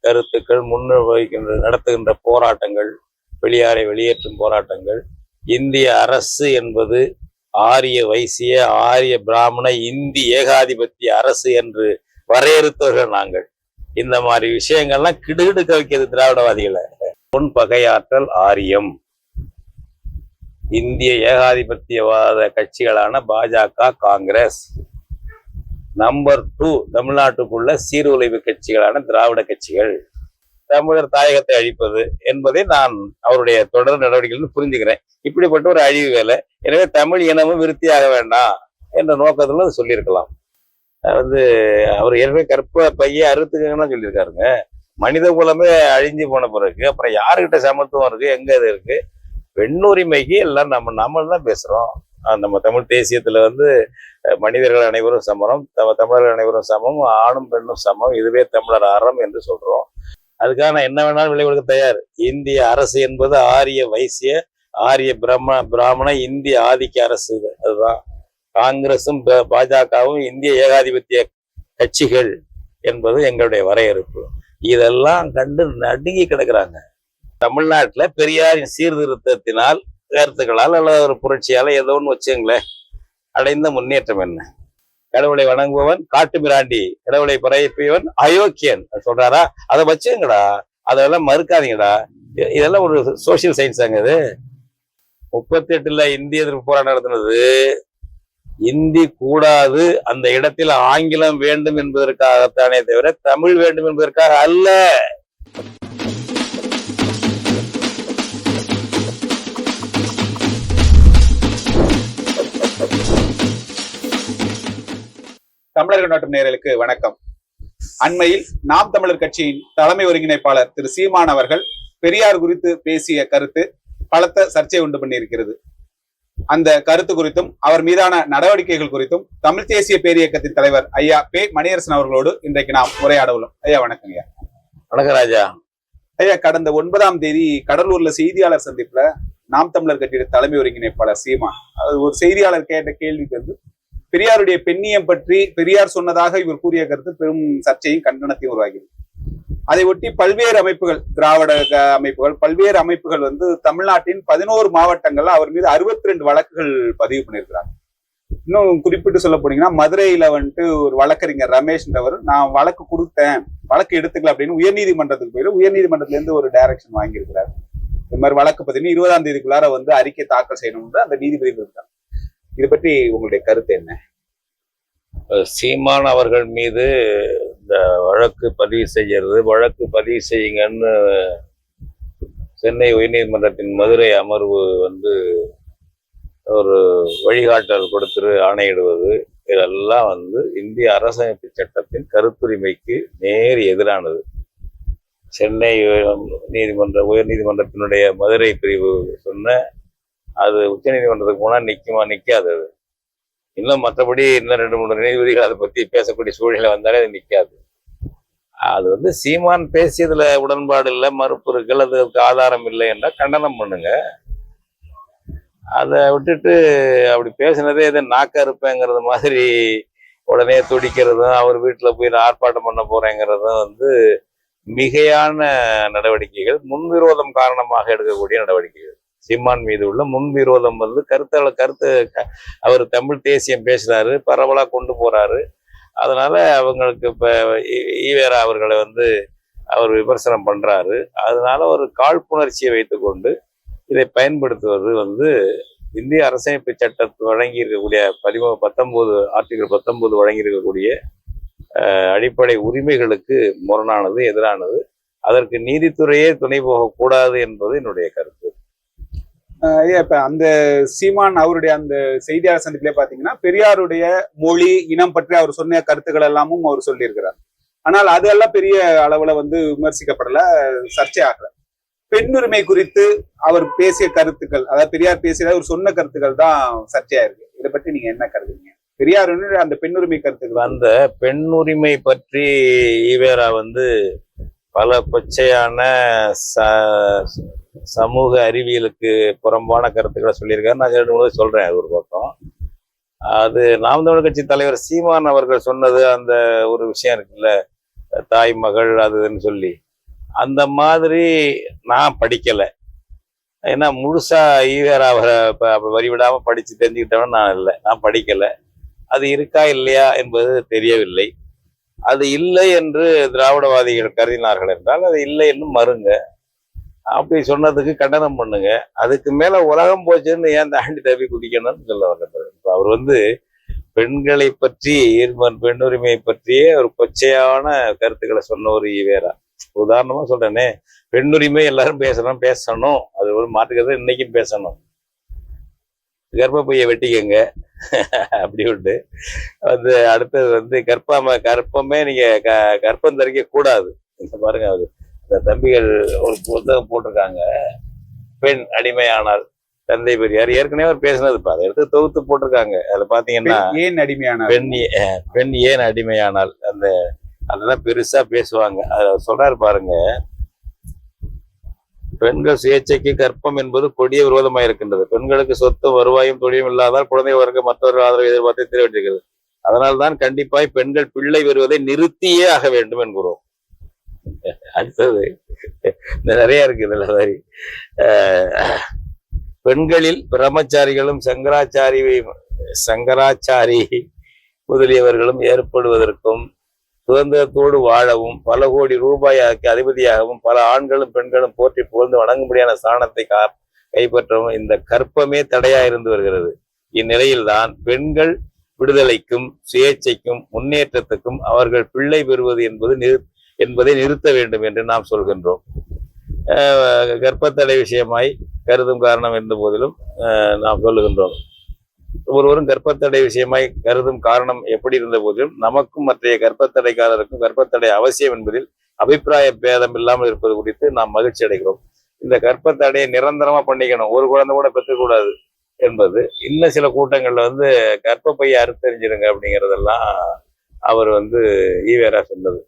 கருத்துக்கள் நடத்துகின்ற போராட்டங்கள், பெரியாரை வெளியேற்றும் போராட்டங்கள், இந்திய அரசு என்பது ஆரிய வைசிய ஆரிய பிராமண இந்தி ஏகாதிபத்திய அரசு என்று வரையறுத்தவர்கள் நாங்கள். இந்த மாதிரி விஷயங்கள்லாம் கிடுகிடுக்க வைக்கிறது திராவிடவாதிகளை. பொன் பகையாற்றல் ஆரியம். இந்திய ஏகாதிபத்தியவாத கட்சிகளான பாஜக, காங்கிரஸ். நம்பர் 2 தமிழ்நாட்டுக்குள்ள சீர்குலைவு கட்சிகளான திராவிட கட்சிகள். தமிழர் தாயகத்தை அழிப்பது என்பதை நான் அவருடைய தொடர் நடவடிக்கைகள் புரிஞ்சுக்கிறேன். இப்படிப்பட்ட ஒரு அழிவு வேலை. எனவே தமிழ் இனமும் விருத்தியாக வேண்டாம் என்ற நோக்கத்துல சொல்லியிருக்கலாம். அவர் ஏற்கனவே கற்ப பைய அறுத்துக்கன்னு சொல்லியிருக்காருங்க. மனித குலமே அழிஞ்சு போன பிறகு அப்புறம் யாருக்கிட்ட சமத்துவம் இருக்கு, எங்க இது இருக்கு? பெண்ணுரிமைக்கு எல்லாம் நம்ம தான் பேசுறோம். நம்ம தமிழ் தேசியத்துல மனிதர்கள் அனைவரும் சமரம், தமிழர்கள் அனைவரும் சமம், ஆணும் பெண்ணும் சமம், இதுவே தமிழர் அறம் என்று சொல்றோம். அதுக்காக நான் என்ன வேணாலும் விலை கொடுக்க தயார். இந்திய அரசு என்பது ஆரிய வைசிய ஆரிய பிராமண இந்திய ஆதிக்க அரசு. அதுதான் காங்கிரசும் பாஜகவும் இந்திய ஏகாதிபத்திய கட்சிகள் என்பது எங்களுடைய வரையறுப்பு. இதெல்லாம் கண்டு நடுங்கி கிடக்குறாங்க. தமிழ்நாட்டுல பெரியாரின் சீர்திருத்தத்தினால், கருத்துக்களால் அல்லது ஒரு புரட்சியால ஏதோ ஒன்று வச்சுங்களேன், அடைந்த முன்னேற்றம் என்ன? கடவுளை வணங்குபவன் காட்டு மிராண்டி, கடவுளை பரப்பியவன் அயோக்கியன் சொல்றாரா? அதை வச்சுங்கடா, அதெல்லாம் மறுக்காதீங்கடா. இதெல்லாம் ஒரு சோசியல் சயின்ஸ் ஆங்க. இது 38ல இந்திய எதிர்ப்பு போராட்டம் நடத்தினது இந்தி கூடாது, அந்த இடத்தில் ஆங்கிலம் வேண்டும் என்பதற்காகத்தானே தவிர தமிழ் வேண்டும் என்பதற்காக அல்ல. தமிழர்கள் நாட்டு நேயர்களுக்கு வணக்கம். அண்மையில் நாம் தமிழர் கட்சியின் தலைமை ஒருங்கிணைப்பாளர் திரு சீமான் அவர்கள் பெரியார் குறித்து பேசிய கருத்து பலத்த சர்ச்சை உண்டு பண்ணியிருக்கிறது. அந்த கருத்து குறித்தும் அவர் மீதான நடவடிக்கைகள் குறித்தும் தமிழ் தேசிய பேரியக்கத்தின் தலைவர் ஐயா பே மணியரசன் அவர்களோடு இன்றைக்கு நாம் உரையாட உள்ளோம். ஐயா வணக்கம். ஐயா வணக்கம் ராஜா. ஐயா, கடந்த 9ஆம் தேதி கடலூர்ல செய்தியாளர் சந்திப்புல நாம் தமிழர் கட்சியின் தலைமை ஒருங்கிணைப்பாளர் சீமான் ஒரு செய்தியாளர் கேட்ட கேள்விக்கு பெரியாருடைய பெண்ணியம் பற்றி பெரியார் சொன்னதாக இவர் கூறிய கருத்து பெரும் சர்ச்சையும் கண்டனத்தையும் உருவாகிறது. அதை ஒட்டி பல்வேறு அமைப்புகள், திராவிட அமைப்புகள், பல்வேறு அமைப்புகள் தமிழ்நாட்டின் 11 மாவட்டங்கள்ல அவர் மீது 62 வழக்குகள் பதிவு பண்ணியிருக்கிறாங்க. இன்னும் குறிப்பிட்டு சொல்ல போனீங்கன்னா மதுரையில ஒரு வழக்கறிஞர் ரமேஷ்ன்றவர், நான் வழக்கு கொடுத்தேன், வழக்கு எடுத்துக்கல அப்படின்னு உயர்நீதிமன்றத்துக்கு போயிட்டு உயர்நீதிமன்றத்துல இருந்து ஒரு டைரக்ஷன் வாங்கியிருக்கிறார். இந்த மாதிரி வழக்கு பார்த்தீங்கன்னா 20ஆம் தேதிக்குள்ளார அறிக்கை தாக்கல் செய்யணும்னு அந்த நீதிபதிகள் இருக்காங்க. இது பற்றி உங்களுடைய கருத்து என்ன? சீமான் அவர்கள் மீது இந்த வழக்கு பதிவு செய்யுங்கன்னு சென்னை உயர்நீதிமன்றத்தின் மதுரை அமர்வு ஒரு வழிகாட்டல் கொடுத்து ஆணையிடுவது, இதெல்லாம் இந்திய அரசமைப்பு சட்டத்தின் கருத்துரிமைக்கு நேர் எதிரானது. சென்னை உயர்நீதிமன்றத்தினுடைய மதுரை பிரிவு சொன்ன அது உச்ச நீதிமன்றத்துக்கு போனா நிக்காது. அது இன்னும் மற்றபடி இன்னும் 2-3 நீதிபதிகள் அதை பத்தி பேசக்கூடிய சூழ்நிலை வந்தாலே அது நிக்காது. அது சீமான் பேசியதுல உடன்பாடு இல்லை, மறுப்பு இருக்கு, அதுக்கு ஆதாரம் இல்லை என்றால் கண்டனம் பண்ணுங்க. அதை விட்டுட்டு அப்படி பேசினதே எதை நாக்க இருப்பேங்கிறது மாதிரி உடனே துடிக்கிறதும், அவர் வீட்டுல போய் நான் ஆர்ப்பாட்டம் பண்ண போறேங்கிறதும் மிகையான நடவடிக்கைகள், முன்விரோதம் காரணமாக எடுக்கக்கூடிய நடவடிக்கைகள். சீமான் மீது உள்ள முன்விரோதம் கருத்து அவர் தமிழ் தேசியம் பேசுறாரு, பரவலா கொண்டு போறாரு. அதனால அவங்களுக்கு இப்ப ஈவேரா அவர்களை அவர் விமர்சனம் பண்றாரு. அதனால ஒரு காழ்ப்புணர்ச்சியை வைத்துக்கொண்டு இதை பயன்படுத்துவது இந்திய அரசமைப்பு சட்டத்தை வழங்கி இருக்கக்கூடிய 19 ஆர்டிகல் 19 வழங்கி இருக்கக்கூடிய அடிப்படை உரிமைகளுக்கு முரணானது, எதிரானது. அதற்கு நீதித்துறையே துணை போகக்கூடாது என்பது என்னுடைய கருத்து. இப்ப அந்த சீமான் அவருடைய அந்த செய்தியாளர் சந்திப்பிலே பாத்தீங்கன்னா பெரியாருடைய மொழி இனம் பற்றி அவர் சொன்ன கருத்துக்கள் எல்லாமும் அவர் சொல்லியிருக்கிறார். ஆனால் அதெல்லாம் பெரிய அளவுல விமர்சிக்கப்படல, சர்ச்சை ஆகல. பெண்ணுரிமை குறித்து அவர் பேசிய கருத்துக்கள், அதாவது பெரியார் பேசிய அவர் சொன்ன கருத்துக்கள் தான் சர்ச்சையா இருக்கு. இதை பற்றி நீங்க என்ன கருதுங்க? பெரியார் அந்த பெண்ணுரிமை கருத்துக்கள், அந்த பெண்ணுரிமை பற்றி ஈவேரா பல கொச்சையான சமூக அறிவியலுக்கு புறம்பான கருத்துக்களை சொல்லியிருக்காரு. நான் 2-3 சொல்றேன். அது ஒரு பக்கம். அது நாம் தமிழர் கட்சி தலைவர் சீமான் அவர்கள் சொன்னது அந்த ஒரு விஷயம் இருக்குல்ல, தாய் மகள் அதுன்னு சொல்லி, அந்த மாதிரி நான் படிக்கல. ஏன்னா முழுசா ஈவேரா அவரை வரி விடாம படிச்சு தெரிஞ்சுக்கிட்டவன் நான் இல்லை, நான் படிக்கல. அது இருக்கா இல்லையா என்பது தெரியவில்லை. அது இல்லை என்று திராவிடவாதிகள் கருதினார்கள் என்றால் அது இல்லை என்று மறுங்க. அப்படி சொன்னதுக்கு கண்டனம் பண்ணுங்க. அதுக்கு மேல உலகம் போச்சுன்னு ஏன் தாண்டி தப்பி குதிக்கணும்னு சொல்ல வர்றாரு. அவர் பெண்களை பற்றி, பெண்ணுரிமையை பற்றியே ஒரு கொச்சையான கருத்துக்களை சொன்ன ஒரு ஈவேரா. உதாரணமா சொல்றேனே, பெண்ணுரிமை எல்லாரும் பேசணும், அது ஒரு மாற்றுக்கிறது, இன்னைக்கும் பேசணும். கர்ப்பப்பையை வெட்டிக்கங்க அப்படி விட்டு அடுத்தது கர்ப்பமே நீங்க கர்ப்பம் தரிக்க கூடாது. பாருங்க, அது இந்த தம்பிகள் ஒரு புத்தகம் போட்டிருக்காங்க, பெண் அடிமையானால் தந்தை பெரியார். ஏற்கனவே அவர் பேசினதுப்பா, அதை எடுத்து தொகுத்து போட்டிருக்காங்க. அதுல பாத்தீங்கன்னா ஏன் அடிமையானால், பெண் ஏன் அடிமையானால், அதெல்லாம் பெருசா பேசுவாங்க. அதை சொல்றாரு பாருங்க, பெண்கள் சுயேட்சைக்கு கற்பம் என்பது கொடிய விரோதமாக இருக்கின்றது. பெண்களுக்கு சொத்து வருவாயும் தொழிலும் இல்லாதால் குழந்தை வர்க்க மற்றவர்கள் ஆதரவு எதிர்பார்த்து தெரிவித்திருக்கிறது. அதனால்தான் கண்டிப்பாய் பெண்கள் பிள்ளை வருவதை நிறுத்தியே ஆக வேண்டும் என்கிறோம். அடுத்தது நிறைய இருக்கு இதுல மாதிரி. பெண்களில் பிரம்மச்சாரிகளும் சங்கராச்சாரி முதலியவர்களும் ஏற்படுவதற்கும் சுதந்திரத்தோடு வாழவும் பல கோடி ரூபாய்க்கு அதிபதியாகவும் பல ஆண்களும் பெண்களும் போற்றி புகழ்ந்து வணங்கும்படியான ஸ்தானத்தை கைப்பற்றவும் இந்த கற்பமே தடையா இருந்து வருகிறது. இந்நிலையில்தான் பெண்கள் விடுதலைக்கும் சுயேட்சைக்கும் முன்னேற்றத்துக்கும் அவர்கள் பிள்ளை பெறுவது என்பதை நிறுத்த வேண்டும் என்று நாம் சொல்கின்றோம். கர்ப்பத்தடை விஷயமாய் கருதும் காரணம் இருந்த போதிலும் நாம் சொல்லுகின்றோம், ஒருவரும் கர்ப்பத்தடை விஷயமாய் கருதும் காரணம் எப்படி இருந்த போதிலும் நமக்கும் மற்றைய கர்ப்பத்தடைக்காரருக்கும் கர்ப்பத்தடை அவசியம் என்பதில் அபிப்பிராய பேதம் இல்லாமல் இருப்பது குறித்து நாம் மகிழ்ச்சி அடைகிறோம். இந்த கர்ப்பத்தடையை நிரந்தரமா பண்ணிக்கணும், ஒரு குழந்தை கூட பெற்றுக்கூடாது என்பது. இன்னும் சில கூட்டங்கள்ல கர்ப்பப்பையை அறுத்தறிஞ்சிருங்க அப்படிங்கிறதெல்லாம் அவர் ஈவேரா சொன்னது.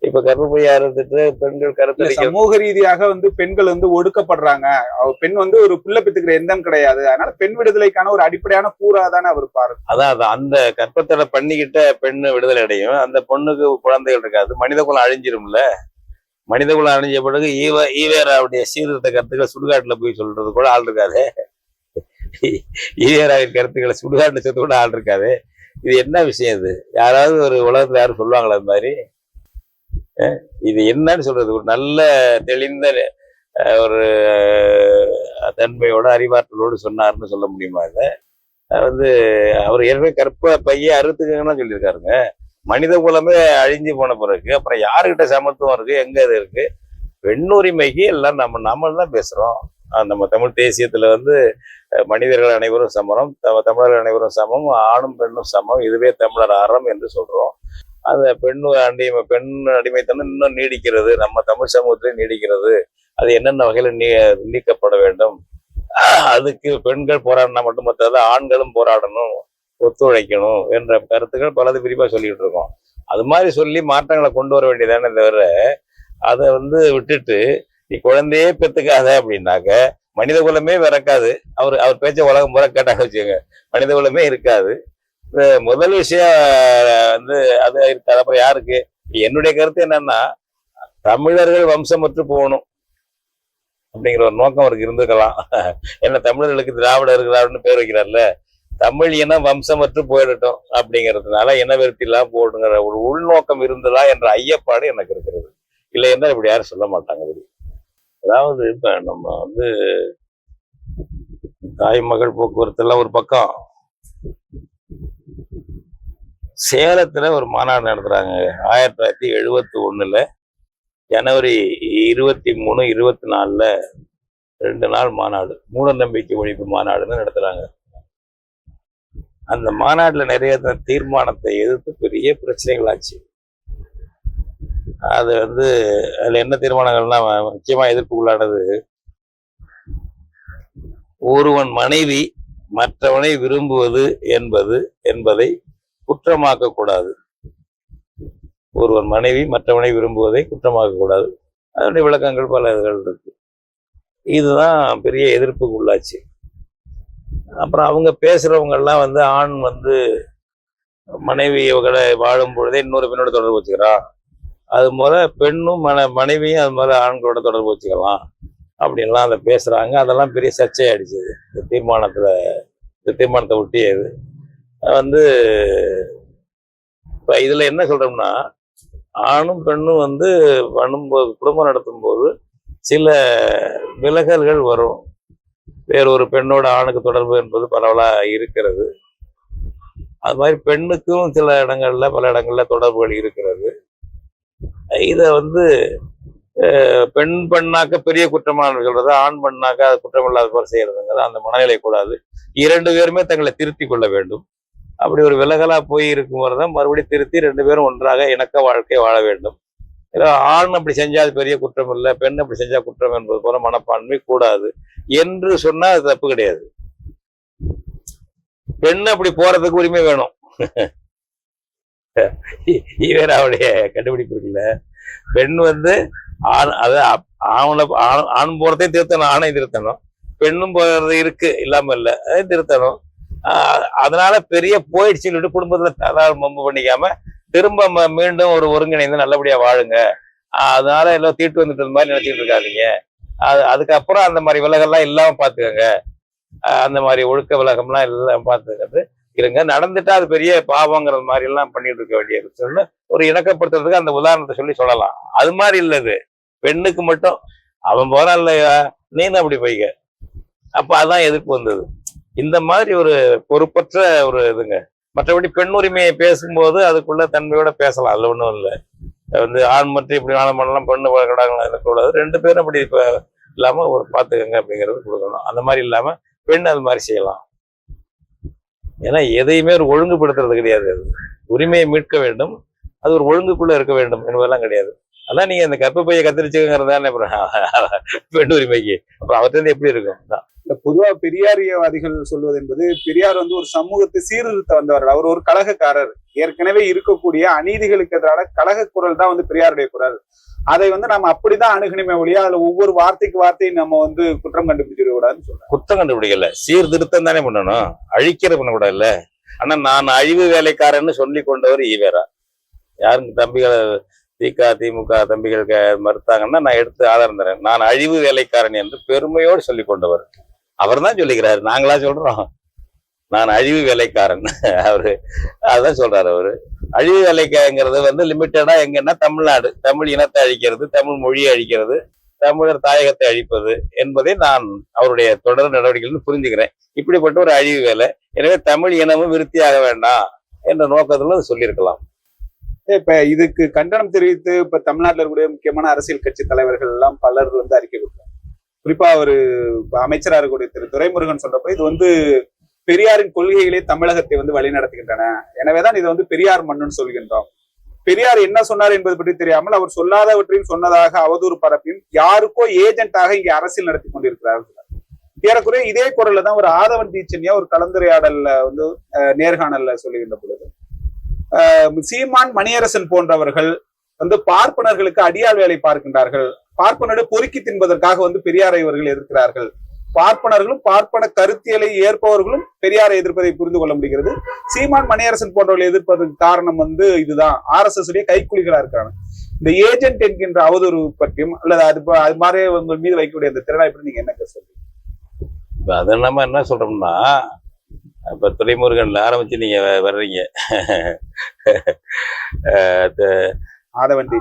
இப்ப கர்ப்பப்பையை அறுத்துட்டு பெண்கள் கருத்தரிக்க சமூக ரீதியாக பெண்கள் ஒடுக்கப்படுறாங்க. பெண் ஒரு பிள்ளை பெற்றுக்கிற எண்ணம் கிடையாது. அதனால பெண் விடுதலைக்கான ஒரு அடிப்படையான கூறாதானே அவர் பாரு. அதான் அந்த கர்ப்பத்தடை பண்ணிக்கிட்ட பெண்ணு விடுதலை அடையும், அந்த பொண்ணுக்கு குழந்தைகள் இருக்காது, மனித குலம் அழிஞ்சிரும்ல. மனித குலம் அழிஞ்ச பிறகு ஈவேராவுடைய சீர்திருத்த கருத்துக்களை சுடுகாட்டுல போய் சொல்றது கூட ஆள் இருக்காது. ஈவேராவின் கருத்துக்களை சுடுகாட்டுல சொல்றது கூட ஆள் இருக்காது. இது என்ன விஷயம்? இது யாராவது ஒரு உலகத்துல யாரும் சொல்லுவாங்களா அது மாதிரி? இது என்னன்னு சொல்றது? ஒரு நல்ல தெளிந்த ஒரு தன்மையோட அறிவாற்றலோடு சொன்னார்னு சொல்ல முடியுமா? இதை அவர் ஏற்கனவே கற்ப பைய அறுத்துக்கன்னு சொல்லியிருக்காருங்க. மனித குலமே அழிஞ்சு போன பிறகு அப்புறம் யாருக்கிட்ட சமத்துவம் இருக்கு, எங்க இது இருக்கு? பெண்ணுரிமைக்கு எல்லாம் நம்ம தான் பேசுறோம். நம்ம தமிழ் தேசியத்துல மனிதர்கள் அனைவரும் சமரம், தமிழர்கள் அனைவரும் சமம், ஆணும் பெண்ணும் சமம், இதுவே தமிழர் அறம் என்று சொல்றோம். அந்த பெண் அடிமைத்தனம் இன்னும் நீடிக்கிறது, நம்ம தமிழ் சமூகத்திலே நீடிக்கிறது. அது என்னென்ன வகையில நீக்கப்பட வேண்டும், அதுக்கு பெண்கள் போராடினா மட்டும் மற்றது ஆண்களும் போராடணும், ஒத்துழைக்கணும் என்ற கருத்துக்கள் பலது விரிவா சொல்லிட்டு இருக்கோம். அது மாதிரி சொல்லி மாற்றங்களை கொண்டு வர வேண்டியதானே தவிர அதை விட்டுட்டு நீ குழந்தையே பெத்துக்காத அப்படின்னாக்க மனித குலமே விறக்காது. அவர் பேச்ச உலகம் முறை கேட்டாங்க வச்சுக்கோங்க, மனித குலமே இருக்காது. முதல் விஷயம் அது இருக்காது. அப்புறம் யாருக்கு? என்னுடைய கருத்து என்னன்னா, தமிழர்கள் வம்சமற்று போகணும் அப்படிங்கிற ஒரு நோக்கம் அவருக்கு இருந்துக்கலாம். ஏன்னா தமிழர்களுக்கு திராவிடன்னு பேர் வைக்கிறார்ல, தமிழ் இனம் வம்சமற்று போயிடட்டும் அப்படிங்கிறதுனால இனவெருத்தி எல்லாம் போடுங்கிற ஒரு உள்நோக்கம் இருந்ததா என்ற ஐயப்பாடு எனக்கு இருக்கிறது. இல்லை என்ன இப்படி யாரும் சொல்ல மாட்டாங்க. அதாவது இப்ப நம்ம தாய் மகள் போக்குவரத்து எல்லாம் ஒரு பக்கம், சேலத்துல ஒரு மாநாடு நடத்துறாங்க 1971 ஜனவரி 23, 24 2 நாள் மாநாடு, மூட நம்பிக்கை ஒழிப்பு மாநாடுன்னு நடத்துறாங்க. அந்த மாநாட்டுல நிறைய தீர்மானத்தை எதிர்த்து பெரிய பிரச்சனைகள் ஆச்சு. அது அதுல என்ன தீர்மானங்கள்னா, முக்கியமா எதிர்ப்புக்குள்ளானது, ஒருவன் மனைவி மற்றவனை விரும்புவது என்பதை குற்றமாக்க கூடாது. ஒருவன் மனைவி மற்றவனை விரும்புவதை குற்றமாக்க கூடாது. அதனுடைய விளக்கங்கள் பல இதுகள் இருக்கு. இதுதான் பெரிய எதிர்ப்புக்கு உள்ளாச்சு. அப்புறம் அவங்க பேசுறவங்க எல்லாம் ஆண் மனைவி இவங்களை வாழும் பொழுதே இன்னொரு பெண்ணோட தொடர்பு வச்சுக்கிறான் அது பெண்ணும் மனைவியும் அது ஆண்களோட தொடர்பு வச்சுக்கலாம் அப்படின்லாம் அதை பேசுறாங்க. அதெல்லாம் பெரிய சர்ச்சையாயிடுச்சு. இந்த தீர்மானத்தை ஒட்டியது வந்து இப்ப இதுல என்ன சொல்றோம்னா, ஆணும் பெண்ணும் பண்ணும்போது, குடும்பம் நடத்தும் போது சில விலகல்கள் வரும். வேறொரு பெண்ணோட ஆணுக்கு தொடர்பு என்பது பரவலா இருக்கிறது. அது மாதிரி பெண்ணுக்கும் சில இடங்கள்ல, பல இடங்கள்ல தொடர்புகள் இருக்கிறது. இத பெண் பண்ணாக்க பெரிய குற்றமான சொல்றது, ஆண் பண்ணாக்க அது குற்றமில்லாத போல செய்யறதுங்கிறது அந்த மனநிலை கூடாது. 2 பேருமே தங்களை திருத்திக் கொள்ள வேண்டும். அப்படி ஒரு விலகலா போய் இருக்கும்போதுதான் மறுபடியும் திருத்தி 2 பேரும் ஒன்றாக இணக்க வாழ்க்கை வாழ வேண்டும். ஆண் அப்படி செஞ்சா அது பெரிய குற்றம் இல்லை, பெண் அப்படி செஞ்சா குற்றம் என்பது போல மனப்பான்மை கூடாது என்று சொன்னா அது தப்பு கிடையாது. பெண் அப்படி போறதுக்கு உரிமை வேணும். இவர் அவருடைய கண்டுபிடிப்பு இருக்குல்ல, பெண் ஆண் ஆண் போறதையும் திருத்தணும், ஆணையும் திருத்தணும். பெண்ணும் போறது இருக்கு, இல்லாம இல்ல, அதையும் திருத்தணும். அதனால பெரிய போயிடுச்சு சொல்லிட்டு குடும்பத்துல மம்பு பண்ணிக்காம திரும்ப மீண்டும் ஒரு ஒருங்கிணைந்து நல்லபடியா வாழுங்க. அதனால எல்லாம் தீட்டு வந்துட்டு மாதிரி நினைச்சிட்டு இருக்காதீங்க. அதுக்கப்புறம் அந்த மாதிரி விலகெல்லாம் இல்லாம பாத்துக்கோங்க. அந்த மாதிரி ஒழுக்க விலகம்லாம் எல்லாம் பாத்துக்கிறது இருங்க. நடந்துட்டா அது பெரிய பாவங்கிற மாதிரி எல்லாம் பண்ணிட்டு இருக்க வேண்டியது சொல்லு. ஒரு இணக்கப்படுத்துறதுக்கு அந்த உதாரணத்தை சொல்லலாம். அது மாதிரி இல்லது, பெண்ணுக்கு மட்டும் அவன் போறான் இல்லையா, நீனும் அப்படி போய்க்க. அப்ப அதான் எதிர்ப்பு வந்தது. இந்த மாதிரி ஒரு பொறுப்பற்ற ஒரு இதுங்க. மற்றபடி பெண் உரிமையை பேசும்போது அதுக்குள்ள தன்மையோட பேசலாம், அதுல ஒண்ணும் இல்லை. ஆண் மட்டும் இப்படி நாளம் பண்ணலாம், பெண்ணு இருக்கக்கூடாது. 2 பேரும் அப்படி இப்ப இல்லாம ஒரு பாத்துக்கங்க அப்படிங்கிறது கொடுக்கணும். அந்த மாதிரி இல்லாம பெண் அது மாதிரி செய்யலாம். ஏன்னா எதையுமே ஒரு ஒழுங்குபடுத்துறது கிடையாது. அது உரிமையை மீட்க வேண்டும், அது ஒரு ஒழுங்குக்குள்ள இருக்க வேண்டும் என்பதெல்லாம் கிடையாது. அதான் நீங்க இந்த கற்பு பையை கத்திரிச்சுங்கிறது தானே பெண் உரிமைக்கு. அப்புறம் அவர்கிட்ட எப்படி இருக்கும்? பொதுவா பெரியாரியவாதிகள் சொல்வது என்பது, பெரியார் ஒரு சமூகத்தை சீர்திருத்த வந்தவர்கள். அவர் ஒரு கழகக்காரர். ஏற்கனவே இருக்கக்கூடிய அநீதிகளுக்கு எதிரான கழக குரல் தான் பெரியாருடைய குரல். அதை நாம அப்படிதான் அணுகணுமே ஒழிய அதுல ஒவ்வொரு வார்த்தைக்கு வார்த்தையும் நம்ம குற்றம் கண்டுபிடிச்சிட கூடாதுன்னு சொல்றோம். குற்றம் கண்டுபிடிக்கல, சீர்திருத்தம் தானே பண்ணணும், அழிக்கிற பண்ணக்கூடாது இல்ல. ஆனா நான் அழிவு வேலைக்காரன்னு சொல்லி கொண்டவர் ஈவேரா. யாருக்கு தம்பிகள் திமுக தம்பிகள் மறுத்தாங்கன்னா நான் எடுத்து ஆதாரம் தரேன். நான் அழிவு வேலைக்காரன் என்று பெருமையோடு சொல்லி கொண்டவர். அவர் தான் சொல்லிக்கிறாரு, நாங்களா சொல்றோம். நான் அழிவு வேலைக்காரன், அவரு அதான் சொல்றாரு. அவரு அழிவு வேலைக்காரங்கிறது லிமிட்டடா எங்கன்னா தமிழ்நாடு, தமிழ் இனத்தை அழிக்கிறது, தமிழ் மொழியை அழிக்கிறது, தமிழர் தாயகத்தை அழிப்பது என்பதை நான் அவருடைய தொடர் நடவடிக்கைகள் புரிஞ்சுக்கிறேன். இப்படிப்பட்ட ஒரு அழிவு வேலை. எனவே தமிழ் இனமும் விருத்தியாக வேண்டாம் என்ற நோக்கத்துல சொல்லியிருக்கலாம். இப்ப இதுக்கு கண்டனம் தெரிவித்து இப்ப தமிழ்நாட்டில் இருக்கக்கூடிய முக்கியமான அரசியல் கட்சி தலைவர்கள் எல்லாம் பலர் அறிக்கை கொடுத்தாங்க. குறிப்பா ஒரு அமைச்சரா இருக்கக்கூடிய திரு துரைமுருகன் சொல்றப்ப, இது பெரியாரின் கொள்கைகளே தமிழகத்தை வழி நடத்துகின்றன, எனவேதான் இதை பெரியார் மண்ணுன்னு சொல்கின்றோம். பெரியார் என்ன சொன்னார் என்பது பற்றி தெரியாமல் அவர் சொல்லாதவற்றையும் சொன்னதாக அவதூறு பரப்பியும் யாருக்கோ ஏஜென்ட்டாக இங்கே அரசியல் நடத்தி கொண்டிருக்கிறார்கள். ஏறக்குறைய இதே குரல்ல தான் ஒரு ஆதவன் தீட்சண்யா ஒரு கலந்துரையாடல்ல நேர்காணல்ல சொல்லுகின்ற பொழுது, சீமான் மணியரசன் போன்றவர்கள் பார்ப்பனர்களுக்கு அடியாள் வேலை பார்க்கின்றார்கள், பார்ப்பனோடு பொறுக்கி தின்பதற்காக பெரியாரை இவர்கள் எதிர்க்கிறார்கள், பார்ப்பனர்களும் பார்ப்பன கருத்தியலை ஏற்பவர்களும் பெரியாரை எதிர்ப்பதை புரிந்து கொள்ள முடிகிறது. சீமான் மணியரசன் போன்றவர்களை எதிர்ப்பதற்கு காரணம் இதுதான், RSS உடைய கைக்கூலிகளா இருக்காங்க. இந்த ஏஜென்ட் என்கின்ற அவதூறு பற்றியும் அல்லது அது மாதிரி உங்கள் மீது வைக்கக்கூடிய அந்த திறனா எப்படி நீங்க என்ன சொல்றீங்க? அது நம்ம என்ன சொல்றோம்னா, இப்ப துரைமுருகன்ல ஆரம்பிச்சு நீங்க வர்றீங்க, ஆதவன்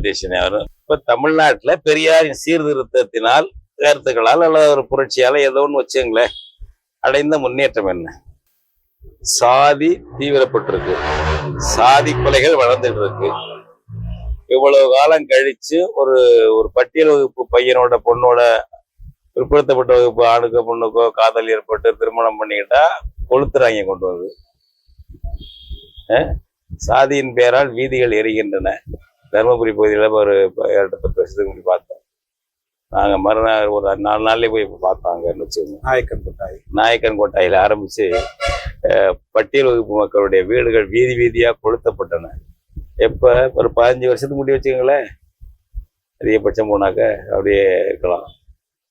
தீட்சண்யா. இப்ப தமிழ்நாட்டுல பெரியாரின் சீர்திருத்தத்தினால், கருத்துக்களால் அல்லது ஒரு புரட்சியால ஏதோ ஒன்று வச்சுங்களேன், அடைந்த முன்னேற்றம் என்ன? சாதி தீவிரப்பட்டிருக்கு, சாதி கொலைகள் வளர்ந்துட்டு இருக்கு. இவ்வளவு காலம் கழிச்சு ஒரு பட்டியல் வகுப்பு பையனோட பொண்ணோட, பிற்படுத்தப்பட்ட வகுப்பு ஆணுக்கோ பொண்ணுக்கோ காதல் ஏற்பட்டு திருமணம் பண்ணிக்கிட்டா கொளுத்துறாங்க கொண்டு சாதியின் பெயரால் வீதிகள் எரிகின்றன. தருமபுரி பகுதியில் ஒரு 8-10 வருஷத்துக்கு முன்னாடி பார்த்தோம். நாங்க மறுநாள் ஒரு 4 நாள்லயே போய் பார்த்தாங்கன்னு வச்சுக்கோங்க. நாயக்கன் கோட்டாயில ஆரம்பிச்சு பட்டியல் வகுப்பு மக்களுடைய வீடுகள் வீதி வீதியா கொளுத்தப்பட்டன. எப்ப ஒரு 15 வருஷத்துக்கு முன்னாடி வச்சுக்கோங்களேன், அதிகபட்சம் போனாக்க அப்படியே இருக்கலாம்.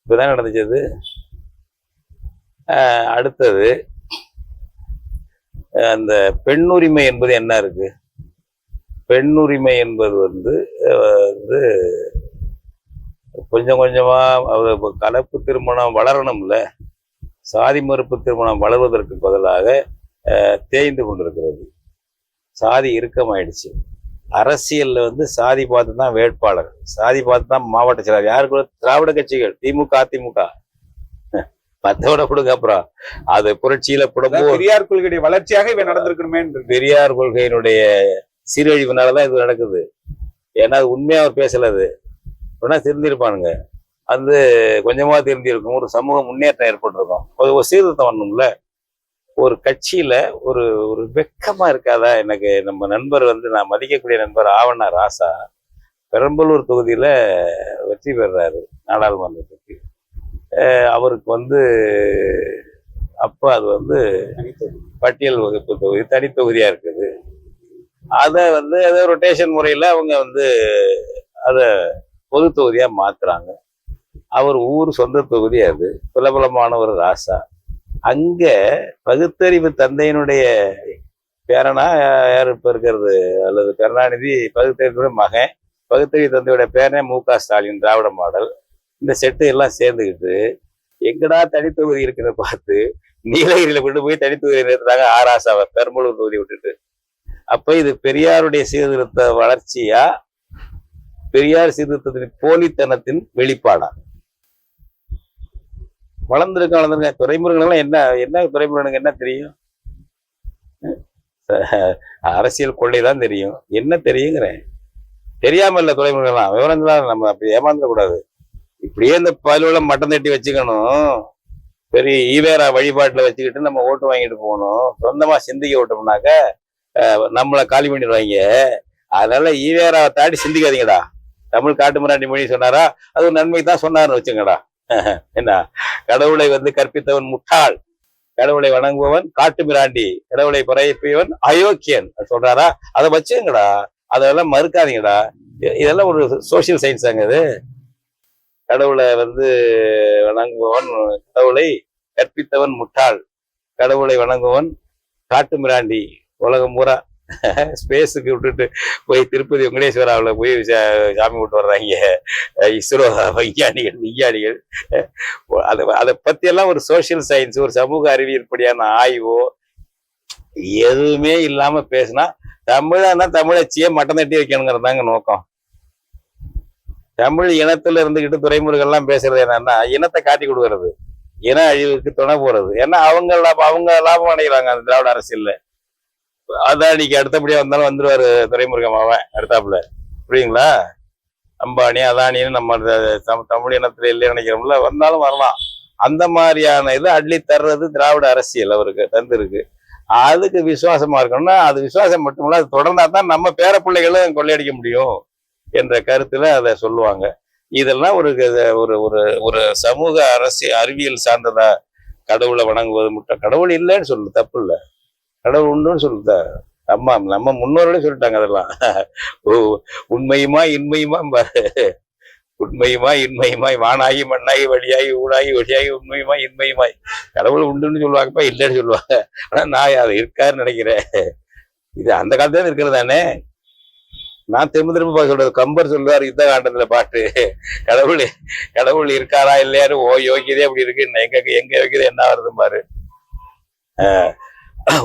இப்பதான் நடந்துச்சது. அடுத்தது அந்த பெண் உரிமை என்பது என்ன இருக்கு? பெண் உரிமை என்பது வந்து வந்து கொஞ்சம் கொஞ்சமா கலப்பு திருமணம் வளரணும்ல, சாதி மறுப்பு திருமணம் வளர்வதற்கு பதிலாக தேய்ந்து கொண்டிருக்கிறது. சாதி இறுக்கமாயிடுச்சு. அரசியல்ல வந்து சாதி பார்த்து தான் வேட்பாளர், சாதி பார்த்து தான் மாவட்ட செயலாளர். யாருக்கு? திராவிட கட்சிகள், திமுக, அதிமுக. மத்தவட கொடுங்க. அப்புறம் அது புரட்சியில புடம்போ பெரியார் கொள்கையுடைய வளர்ச்சியாக இவை நடந்திருக்கணுமே. பெரியார் கொள்கையினுடைய சீரழிவுனாலதான் இது நடக்குது. ஏன்னா அது உண்மையா அவர் பேசலது அப்படின்னா திருந்திருப்பானுங்க. வந்து கொஞ்சமா திருந்திருக்கும், ஒரு சமூக முன்னேற்றம் ஏற்பட்டிருக்கும், ஒரு சீர்திருத்தம் வரணும்ல. ஒரு கட்சியில ஒரு ஒரு வெக்கமா இருக்காதா? எனக்கு நம்ம நண்பர் வந்து, நான் மதிக்கக்கூடிய நண்பர் ஆவண்ணா ராசா பெரம்பலூர் தொகுதியில வெற்றி பெறாரு நாடாளுமன்றத்துக்கு. அவருக்கு வந்து அப்ப அது வந்து பட்டியல் வகுப்பு தொகுதி, தனி தொகுதியா இருக்குது. அதை வந்து ஏதோ ரொட்டேஷன் முறையில அவங்க வந்து அத பொது தொகுதியா மாத்துறாங்க. அவர் ஊர் சொந்த தொகுதி, அது பிரபலமான ஒரு ராசா. அங்க பகுத்தறிவு தந்தையினுடைய பேரனா யார் இப்ப இருக்கிறது, அல்லது கருணாநிதி பகுத்தறிவு மகன், பகுத்தறிவு தந்தையோட பேரனே மு.க. ஸ்டாலின், திராவிட மாடல். இந்த செட்டு எல்லாம் சேர்ந்துக்கிட்டு எங்கடா தனித்தொகுதி இருக்கிறத பார்த்து நீலகிரியில கொண்டு போய் தனித்தொகுதி நிறுத்துறாங்க. ஆராசாவை பெரம்பலூர் தொகுதி விட்டுட்டு. அப்ப இது பெரியாருடைய சீர்திருத்த வளர்ச்சியா, பெரியார் சீர்திருத்தத்தின் போலித்தனத்தின் வெளிப்பாடா? வளர்ந்துருக்க துறைமுருகன் என்ன என்ன துறைமுருகனுக்கு என்ன தெரியும்? அரசியல் கொள்ளைதான் தெரியும். என்ன தெரியுங்கிறேன். தெரியாம இல்ல துறைமுருகன்லாம், விவரங்கள்லாம் நம்ம அப்படி ஏமாந்துடக்கூடாது. இப்படியே இந்த பல்லுல மட்டம் தட்டி வச்சுக்கணும். பெரிய ஈவேரா வழிபாட்டுல வச்சுக்கிட்டு நம்ம ஓட்டு வாங்கிட்டு போகணும். சொந்தமா சிந்திக்க விட்டோம்னாக்க நம்மளை காலி பண்ணிடுவாங்க. அதனால ஈவேராவை தாண்டி சிந்திக்காதீங்கடா. தமிழ் காட்டு மிராண்டி மொழி சொன்னாரா, அது ஒரு நன்மை தான் சொன்னாருன்னு வச்சுங்கடா. என்ன, கடவுளை வந்து கற்பித்தவன் முட்டாள், கடவுளை வணங்குபவன் காட்டு மிராண்டி, கடவுளை பரப்பியவன் அயோக்கியன் சொல்றாரா, அதை வச்சுங்கடா. அதெல்லாம் மறுக்காதீங்கடா. இதெல்லாம் ஒரு சோசியல் சயின்ஸ் தாங்க இது. கடவுளை வந்து வணங்குபவன், கடவுளை கற்பித்தவன் முட்டாள், கடவுளை வணங்குவன் காட்டு மிராண்டி. உலகம் பூரா ஸ்பேஸுக்கு விட்டுட்டு போய் திருப்பதி வெங்கடேஸ்வராவில் போய் சாமி விட்டு வர்றாங்க இஸ்ரோ விஞ்ஞானிகள். அதை பத்தி எல்லாம் ஒரு சோசியல் சயின்ஸ், ஒரு சமூக அறிவியல் படியான ஆய்வோ எதுவுமே இல்லாம பேசினா, தமிழன்னா தமிழச்சியே மட்டம் தட்டி வைக்கணுங்கிறதாங்க நோக்கம். தமிழ் இனத்துல இருந்துகிட்டு துறைமுருகெல்லாம் பேசுறது என்னன்னா, இனத்தை காட்டி கொடுக்கறது, இன அழிவுக்கு துணை போறது. ஏன்னா அவங்க லாபம் அடைகிறாங்க அந்த திராவிட அரசியல்ல. அதானிக்கு அடுத்தபடியா வந்தாலும் வந்துருவாரு துறைமுருகன் அவன் அடுத்தாப்புல, புரியுங்களா? அம்பானி அதானின்னு நம்ம தமிழ் இனத்துல இல்லைன்னு நினைக்கிறோம்ல, வந்தாலும் வரலாம். அந்த மாதிரியான இது அள்ளி தர்றது திராவிட அரசியல் அவருக்கு தந்துருக்கு. அதுக்கு விசுவாசமா இருக்கணும்னா, அது விசுவாசம் மட்டுமில்ல, அது தொடர்ந்தா தான் நம்ம பேர பிள்ளைகளும் கொள்ளையடிக்க முடியும் என்ற கருத்துல அதை சொல்லுவாங்க. இதெல்லாம் ஒரு ஒரு ஒரு சமூக அரசியல் அறிவியல் சார்ந்ததா? கடவுளை வணங்குவது முட்டை, கடவுள் இல்லைன்னு சொல்லு, தப்பு இல்லை, கடவுள் உண்டுன்னு சொல்லுதா? நம்ம முன்னோர்களே சொல்லிட்டாங்க அதெல்லாம். உண்மையுமா இன்மையுமா, உண்மையுமாய் இன்மையுமாய், வானாகி மண்ணாகி வழியாகி ஊடாகி ஒளியாகி, உண்மையுமாய் இன்மையுமாய். கடவுள் உண்டுன்னு சொல்லுவாங்கப்பா, இல்லைன்னு சொல்லுவாங்க. ஆனா நான் அது இருக்காருன்னு நினைக்கிறேன். இது அந்த காலத்துல இருக்கிறது தானே. நான் திரும்ப சொல்றது, கம்பர் சொல்லுவார் யுத்த காண்டத்துல பாட்டு, கடவுள் இருக்காரா இல்லையாரு, ஓ யோகியதே அப்படி இருக்கு, எங்க யோகியதே என்ன வருது பாரு.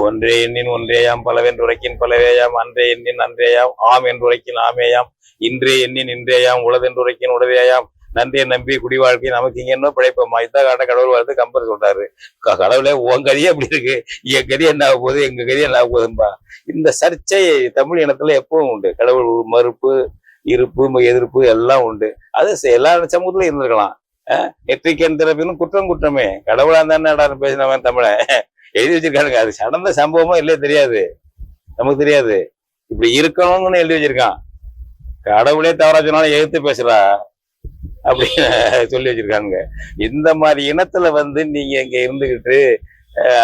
ஒன்றே எண்ணின் ஒன்றேயாம், பலவென்று உரைக்கின் பலவேயாம், அன்றே எண்ணின் அன்றேயாம், ஆம் என்று உரைக்கின் ஆமேயாம், இன்றே எண்ணின் இன்றேயாம், உளதென்று உரைக்கின் உடவேயாம், நன்றே நம்பி குடி வாழ்க்கை நமக்கு இங்க என்ன பிழைப்போமா. இதான் காட்ட கடவுள் வாழ்த்து கம்பர் சொல்றாரு. கடவுளே உன் கதியே அப்படி இருக்கு, என் கதி என்ன ஆக போகுது, எங்க கதி என்ன ஆக போகுதும்பா. இந்த சர்ச்சை தமிழ் இனத்துல எப்பவும் உண்டு. கடவுள் மறுப்பு, இருப்பு, எதிர்ப்பு எல்லாம் உண்டு. அது எல்லா சமூகத்திலும் இருந்திருக்கலாம். நெற்றிக்கன் திறப்பினும் குற்றம் குற்றமே, கடவுளா தானே பேசினவன் தமிழை எழுதி வச்சிருக்கானுங்க. அது நடந்த சம்பவமா இல்லையே தெரியாது, நமக்கு தெரியாது. இப்படி இருக்கணும்னு எழுதி வச்சிருக்கான். கடவுளே தவறா சொன்னாலும் எதிர்த்து பேசுறா அப்படின்னு சொல்லி வச்சிருக்கானுங்க. இந்த மாதிரி இனத்துல வந்து நீங்க இங்க இருந்துகிட்டு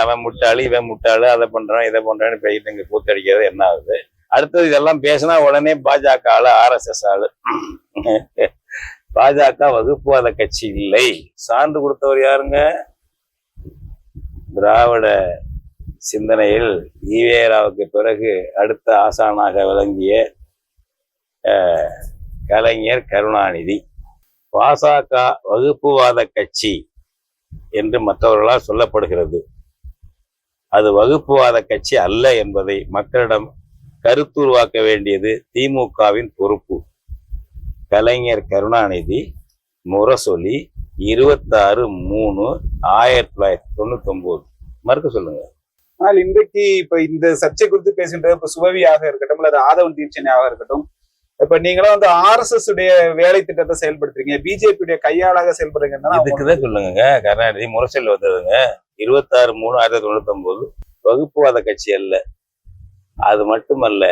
அவன் முட்டாளு இவன் முட்டாளு, அதை பண்றான் இதை பண்றான்னு பேசிட்டு இங்க கூத்தடிக்கிறது என்ன ஆகுது? அடுத்தது இதெல்லாம் பேசினா உடனே பாஜக ஆளு, RSS ஆளு. பாஜக வகுப்புவாத கட்சி இல்லை. சான்று கொடுத்தவர் யாருங்க? திராவிட சிந்தனையில் ஈவேராவுக்கு பிறகு அடுத்த ஆசானாக விளங்கிய கலைஞர் கருணாநிதி. பாஜக வகுப்புவாத கட்சி என்று மற்றவர்களால் சொல்லப்படுகிறது. அது வகுப்புவாத கட்சி அல்ல என்பதை மக்களிடம் கருத்துருவாக்க வேண்டியது திமுகவின் பொறுப்பு. கலைஞர் கருணாநிதி முரசொலி 26/3/1999. மறுக்க சொல்லுங்க. ஆனால் இன்றைக்கு இப்ப இந்த சர்ச்சை குறித்து பேசுகின்ற இப்ப சுபவியாக இருக்கட்டும் அல்லது ஆதவன் தீட்சணையாக இருக்கட்டும், இப்ப நீங்களும் வந்து RSS உடைய வேலை திட்டத்தை செயல்படுத்துறீங்க, பிஜேபி உடைய கையாளாக செயல்படுறீங்கன்னா இதுக்குதான் சொல்லுங்க. கருணாநிதி முரசொலி வந்ததுங்க 26/3/1999. வகுப்புவாத கட்சி அல்ல. அது மட்டுமல்ல,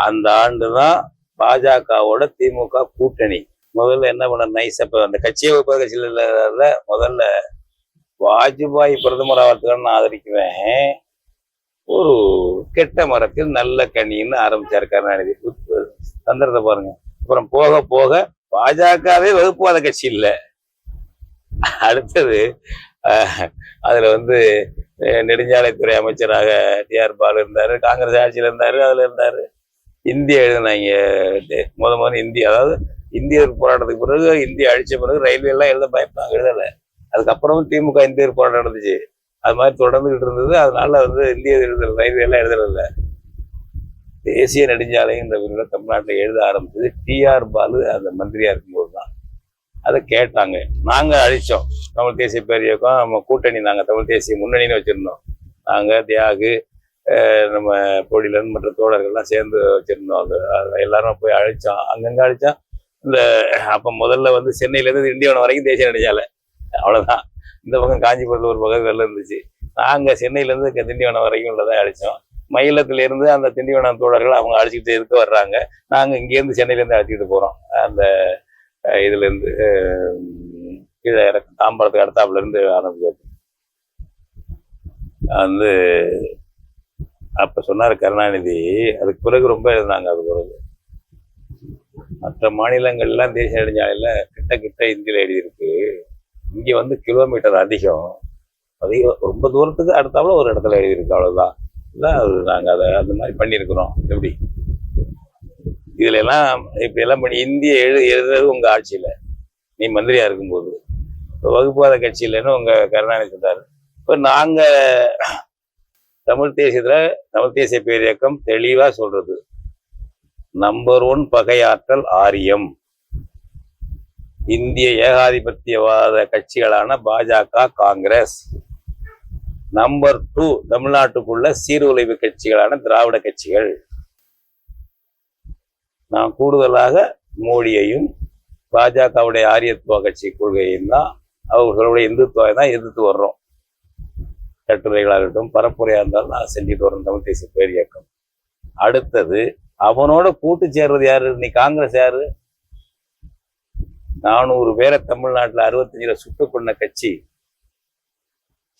அந்த ஆண்டுதான் பாஜகவோட திமுக கூட்டணி. முதல்ல என்ன பண்ண நைஸா அந்த கட்சியை வகுப்பாத கட்சியில முதல்ல வாஜ்பாய் பிரதமர் ஆகிறதுக்கான நான் ஆதரிக்குவேன். ஒரு கெட்ட மரத்தில் நல்ல கனின்னு ஆரம்பிச்சாரு கருணாநிதி. தந்திரத்தை பாருங்க. அப்புறம் போக போக பாஜகவே வகுப்புவாத கட்சி இல்லை. அடுத்தது அதுல வந்து நெடுஞ்சாலைத்துறை அமைச்சராக டிஆர் பாலு இருந்தாரு, காங்கிரஸ் ஆட்சியில இருந்தாரு, அதுல இருந்தாரு. இந்திய எழுதினாங்க முதல்ல இந்திய, அதாவது இந்திய போராட்டத்துக்கு பிறகு இந்தியா அழிச்ச பிறகு ரயில்வே எல்லாம் எழுத பயப்படாங்க, எழுதல. அதுக்கப்புறமும் திமுக இந்திய போராட்டம் நடந்துச்சு. அது மாதிரி தொடர்ந்துகிட்டு இருந்தது. அதனால வந்து இந்திய ரயில்வே எல்லாம் எழுதுறதில்ல. தேசிய நெடுஞ்சாலைங்கிற விருதை தமிழ்நாட்டில் எழுத ஆரம்பிச்சது டிஆர் பாலு அந்த மந்திரியா இருக்கும்போது தான். அதை கேட்டாங்க. நாங்க அழிச்சோம். தமிழ் தேசிய பேரியக்கம் நம்ம கூட்டணி, நாங்க தமிழ் தேசிய முன்னணின்னு வச்சிருந்தோம். நாங்க தியாகு, நம்ம பொடிலன் மற்ற தோழர்கள்லாம் சேர்ந்து வச்சிருந்தோம். அது எல்லாரும் போய் அழிச்சோம். அங்கங்க அழிச்சோம். இந்த அப்ப முதல்ல வந்து சென்னையிலேருந்து திண்டிவனம் வரைக்கும் தேசிய நெடுஞ்சாலை, அவ்வளவுதான். இந்த பக்கம் காஞ்சிபுரத்தில் ஒரு பக்கம் வெளில இருந்துச்சு. நாங்க சென்னையிலேருந்து திண்டிவனம் வரைக்கும் உள்ளதான் அழிச்சோம். மயிலத்துல இருந்து அந்த திண்டிவனம் தோழர்கள் அவங்க அழைச்சிக்கிட்டு இருக்க வர்றாங்க. நாங்க இங்கேருந்து சென்னையிலேருந்து அழைச்சிக்கிட்டு போறோம். அந்த இதுல இருந்து கீழே தாம்பரத்துக்கு அடுத்தாப்புல இருந்து ஆரம்பிச்சது. வந்து அப்ப சொன்னாரு கருணாநிதி. அதுக்கு பிறகு ரொம்ப எழுதினாங்க. அது பிறகு மற்ற மாநிலங்கள்லாம் தேசிய நெடுஞ்சாலையில கிட்ட இந்தியில எழுதியிருக்கு. இங்க வந்து கிலோமீட்டர் அதிகம், ரொம்ப தூரத்துக்கு அடுத்தாப்புல ஒரு இடத்துல எழுதியிருக்கு, அவ்வளவுதான். இல்லை அது நாங்க அதை அந்த மாதிரி பண்ணியிருக்கிறோம். எப்படி இதுல எல்லாம் இப்படி எல்லாம் பண்ணி இந்திய எழுதுறது உங்க ஆட்சியில, நீ மந்திரியா இருக்கும்போது. இப்போ வகுப்புவாத கட்சி இல்லைன்னு உங்க கருணாநிதி சொன்னாரு. இப்போ நாங்க தமிழ் தேசிய பேரியக்கம் தெளிவா சொல்றது, நம்பர் 1 பகையாற்றல் ஆரியம். இந்திய ஏகாதிபத்தியவாத கட்சிகளான பாஜக, காங்கிரஸ். நம்பர் 2 தமிழ்நாட்டுக்குள்ள சீர்குலைவு கட்சிகளான திராவிட கட்சிகள். நான் கூடுதலாக மோடியையும் பாஜகவுடைய ஆரியத்துவ கட்சி கொள்கையையும் தான், அவர்களுடைய இந்துத்துவை தான் எதிர்த்து வர்றோம். கட்டுரைகளாகட்டும் பரப்புரையா இருந்தாலும் நான் செஞ்சுட்டு வரோம் தமிழ் தேசிய பேரியக்கம். அடுத்தது அவனோட கூட்டு சேர்றது யாரு? நீ காங்கிரஸ் யாரு? 400 பேரை தமிழ்நாட்டில் 65ல சுட்டுக் கொண்ட கட்சி.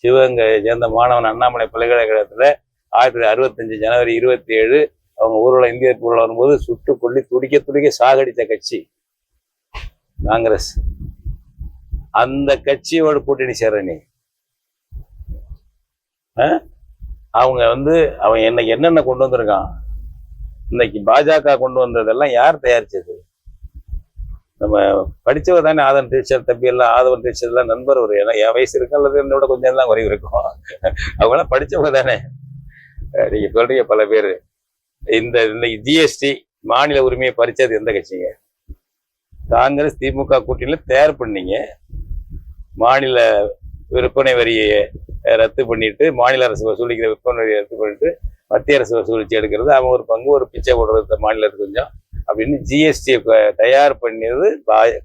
சிவகங்கை சேர்ந்த மாணவன் அண்ணாமலை பல்கலைக்கழகத்துல 1965 ஜனவரி 27 அவங்க ஊர்ல இந்திய ஊர்ல வரும்போது சுட்டு கொல்லி துடிக்க சாகடித்த கட்சி காங்கிரஸ். அந்த கட்சியோட கூட்டணி சேர நீ அவங்க வந்து அவன் என்னென்ன கொண்டு வந்திருக்கான். இன்னைக்கு பாஜக கொண்டு வந்ததெல்லாம் யார் தயாரிச்சது? நம்ம படிச்சவர் தானே. ஆதவன் டீச்சர் தம்பி எல்லாம், ஆதவன் டீச்சர் எல்லாம் நண்பர். ஒரு என் வயசு இருக்கு அல்லது என்னோட கொஞ்சம் எல்லாம் குறைவு இருக்கும். அவங்களாம் படிச்சவங்க தானே. நீங்க சொல்றீங்க பல பேர். இன்னைக்கு ஜிஎஸ்டி மாநில உரிமையை பறிச்சது எந்த கட்சிங்க? காங்கிரஸ் திமுக கூட்டணியில தயார் பண்ணீங்க. மாநில விற்பனை வரியை ரத்து பண்ணிட்டு, மாநில அரசு வசூலிக்கிற விற்பனை வரியை ரத்து பண்ணிட்டு மத்திய அரசு வசூலிச்சு எடுக்கிறது, அவங்க ஒரு பங்கு ஒரு பிச்சை போடுறது மாநிலத்துக்கு கொஞ்சம் அப்படின்னு ஜிஎஸ்டி தயார் பண்ணியது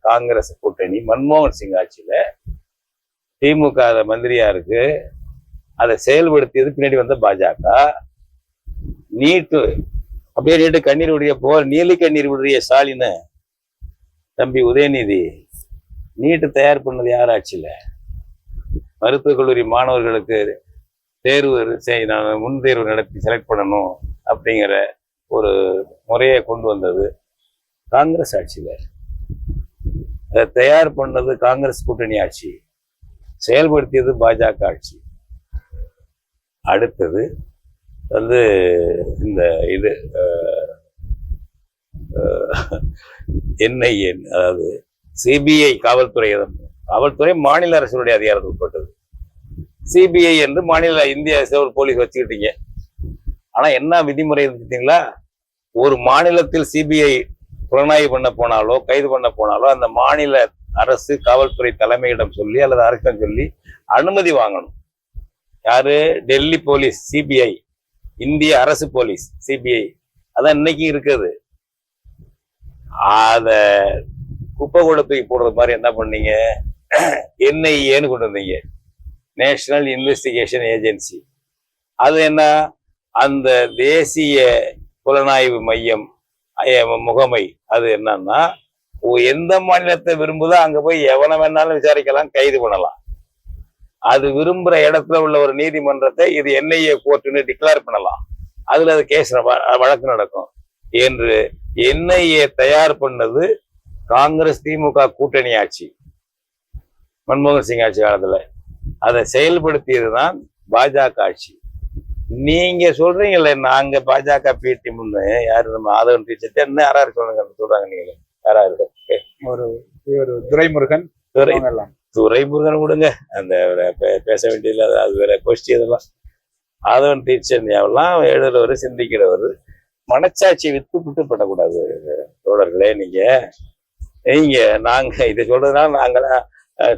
காங்கிரஸ் கூட்டணி. மன்மோகன் சிங் ஆட்சியில திமுக மந்திரியா இருக்கு. அதை செயல்படுத்தியது பின்னாடி வந்த பாஜக. நீட்டு அப்படியே நீட்டு கண்ணீர் விடுறிய நீலி கண்ணீர் விடுறிய ஸ்டாலின் தம்பி உதயநிதி. நீட்டு தயார் பண்ணது யார் ஆட்சியில? மருத்துவக் கல்லூரி மாணவர்களுக்கு தேர்வு முன் தேர்வு நடத்தி செலக்ட் பண்ணணும் அப்படிங்கிற ஒரு முறையை கொண்டு வந்தது காங்கிரஸ் ஆட்சியில. அதை தயார் பண்ணது காங்கிரஸ் கூட்டணி ஆட்சி, செயல்படுத்தியது பாஜக ஆட்சி. அடுத்தது வந்து இந்த இது என்ஐஏ, அதாவது சிபிஐ காவல்துறை மாநில அரசுடைய அதிகாரத்தில் உட்பட்டது. சிபிஐ என்று மாநில இந்திய சிவில் போலீஸ் வச்சுக்கிட்டீங்க. ஆனா என்ன விதிமுறை இருந்துட்டீங்களா, ஒரு மாநிலத்தில் சிபிஐ புலனாய்வு பண்ண போனாலோ கைது பண்ண போனாலோ அந்த மாநில அரசு காவல்துறை தலைமையிடம் சொல்லி அல்லது அரசிடம் சொல்லி அனுமதி வாங்கணும். யாரு? டெல்லி போலீஸ் சிபிஐ, இந்திய அரசு போலீஸ் சிபிஐ. அதான் இன்னைக்கு இருக்குது. அத குப்பை கூடத்துக்கு போடுறது மாதிரி என்ன பண்ணீங்க, என்ஐஏன்னு கொண்டு வந்தீங்க, நேஷனல் இன்வெஸ்டிகேஷன் ஏஜென்சி. அது என்ன, அந்த தேசிய புலனாய்வு மையம் முகமை. அது என்னன்னா எந்த மாநிலத்தை விரும்புதோ அங்க போய் எவனை வேணாலும் விசாரிக்கலாம், கைது பண்ணலாம். அது விரும்புற இடத்துல உள்ள ஒரு நீதிமன்றத்தை இது என்ஐஏ கோர்ட்டுன்னு டிக்ளேர் பண்ணலாம். அதுல அது கேஸ் வழக்கு நடக்கும் என்று என்ஐஏ தயார் பண்ணது காங்கிரஸ் திமுக கூட்டணி ஆட்சி, மன்மோகன் சிங் ஆட்சி காலத்துல. அதை செயல்படுத்தியதுதான் பாஜக ஆட்சி. நீங்க சொல்றீங்கல்ல நாங்க பாஜக பிடி முன்னு யாரு, நம்ம ஆதவன் டீச்சர் என்ன யாராரு சொல்றாங்க, நீங்க யாராரு? ஒரு துரைமுருகன். துரைமுருகன் கொடுங்க, அந்த பேச வேண்டியதில்லை, அது வேற கொஸ்டி. அதெல்லாம் ஆதவன் டீச்சர் எல்லாம் எழுதுறவர், சிந்திக்கிறவர். மனச்சாட்சியை விட்டு பண்ணக்கூடாது தோழர்களே. நீங்க நாங்க இதை சொல்றதுனால நாங்களாம்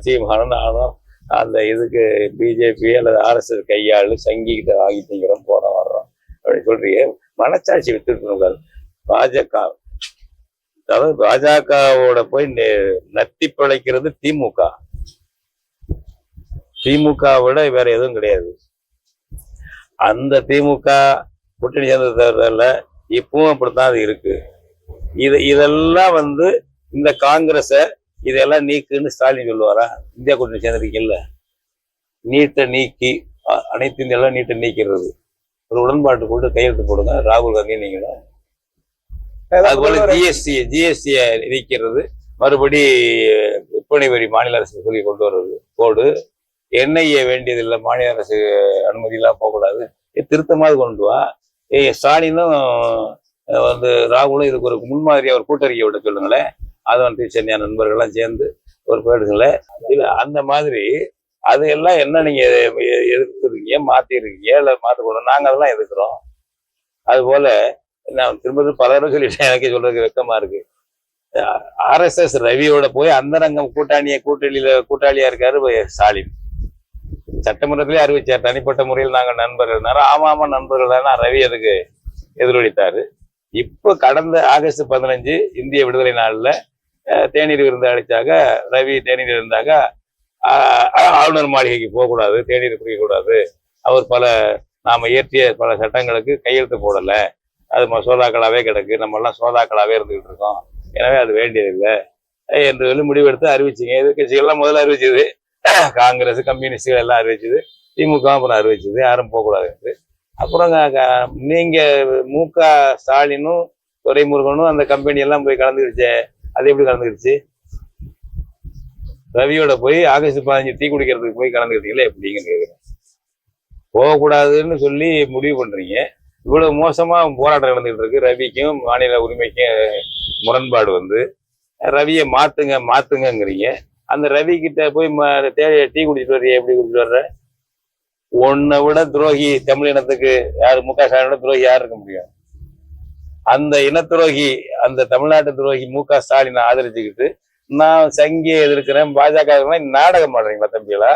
சீமானும் நானும் அந்த இதுக்கு பிஜேபி அல்லது RSS கையாளு சங்கிகிட்ட வாங்கிட்டீங்கிறோம் போறோம் வர்றோம் அப்படின்னு சொல்றீங்க. மனச்சாட்சி விட்டுக்கூடாது. அதாவது பாஜகவோட போய் நத்தி பிழைக்கிறது திமுக வேற எதுவும் கிடையாது. அந்த திமுக கூட்டணி சேர்ந்ததுல இப்பவும் அப்படித்தான் அது இருக்கு. இதெல்லாம் இந்த காங்கிரஸ இதெல்லாம் நீக்குன்னு ஸ்டாலின் சொல்லுவாரா? இந்தியா கூட்டணி சேர்ந்திருக்கீங்கல்ல, நீட்டை நீக்கி அனைத்து இந்தியாவும் நீட்டை நீக்கிறது ஒரு உடன்பாட்டு போட்டு கையெழுத்து போடுங்க ராகுல் காந்தி. நீங்களும் அதுபோல ஜிஎஸ்டியை நீக்கிறது, மறுபடி விற்பனை வரி மாநில அரசு சொல்லி கொண்டு வர்றது கோடு. என்ஐஏ வேண்டியதில்லை, மாநில அரசு அனுமதி எல்லாம் போகக்கூடாது, திருத்தமாவது கொண்டு வா. ஸ்டாலினும் ராகுலும் இதுக்கு ஒரு முன்மாதிரியா ஒரு கூட்டறிக்கை விட சொல்லுங்களேன். ஆதவன் டீச்சர் நண்பர்கள்லாம் சேர்ந்து ஒரு போயிடுங்களேன். இல்ல அந்த மாதிரி அதையெல்லாம் என்ன நீங்க எதிர்த்துருக்கீங்க, மாத்திருக்கீங்க, இல்ல மாத்தக்கூடாது. நாங்க அதெல்லாம் எதிர்க்கிறோம். அது போல நான் திரும்ப பல தடவை சொல்லிட்டேன், எனக்கே சொல்றதுக்கு வெக்கமா இருக்கு. RSS ரவியோட போய் அந்தரங்கம் கூட்டாளியா இருக்காரு ஸ்டாலின். சட்டமன்றத்திலே அறிவிச்சார், தனிப்பட்ட முறையில் நாங்க நண்பர்கள். ஆமா நண்பர்கள் தானே. ரவி அதுக்கு எதிரொலித்தாரு. இப்ப கடந்த ஆகஸ்ட் 15 இந்திய விடுதலை நாள்ல தேநீர் விருந்து அழைச்சாக, ரவி தேநீர் இருந்தாக ஆளுநர் மாளிகைக்கு போகக்கூடாது, தேநீர் குடிக்கக்கூடாது, அவர் நாம இயற்றிய பல சட்டங்களுக்கு கையெழுத்து போடல, அது சோதாக்களாவே கிடக்கு, நம்ம எல்லாம் சோதாக்களாவே இருந்துகிட்டு இருக்கோம், எனவே அது வேண்டியதில்லை என்று சொல்லி முடிவெடுத்து அறிவிச்சிங்க. எதிர்கட்சிகள்லாம் முதல்ல அறிவிச்சது, காங்கிரஸ் கம்யூனிஸ்டுகள் எல்லாம் அறிவிச்சது, திமுக அப்புறம் அறிவிச்சது யாரும் போகக்கூடாது என்று. அப்புறம் நீங்க MK ஸ்டாலினும் துரைமுருகனும் அந்த கம்பெனி எல்லாம் போய் கலந்துக்கிடுச்சே, அது எப்படி கலந்துக்கிடுச்சு? ரவியோட போய் ஆகஸ்ட் 15 டீ குடிக்கிறதுக்கு போய் கலந்துக்கிட்டீங்களே எப்படிங்கன்னு கேட்குறேன். போகக்கூடாதுன்னு சொல்லி முடிவு பண்றீங்க. இவ்வளவு மோசமா போராட்டம் நடந்துகிட்டு இருக்கு. ரவிக்கும் மாநில உரிமைக்கும் முரண்பாடு ரவியை மாத்துங்கிறீங்க. அந்த ரவி கிட்ட போய் டீ குடிச்சிட்டு வர்றீங்க, எப்படி குடிச்சிட்டு வர்ற? உன்னை விட துரோகி தமிழ் இனத்துக்கு யாரு? MK ஸ்டாலினோட துரோகி யார் இருக்க முடியும்? அந்த இன துரோகி, அந்த தமிழ்நாட்டு துரோகி MK ஸ்டாலினை ஆதரிச்சுக்கிட்டு நான் சங்கியை எதிர்க்கிறேன், பாஜக நாடகம் ஆடுறீங்களா தம்பிகளா?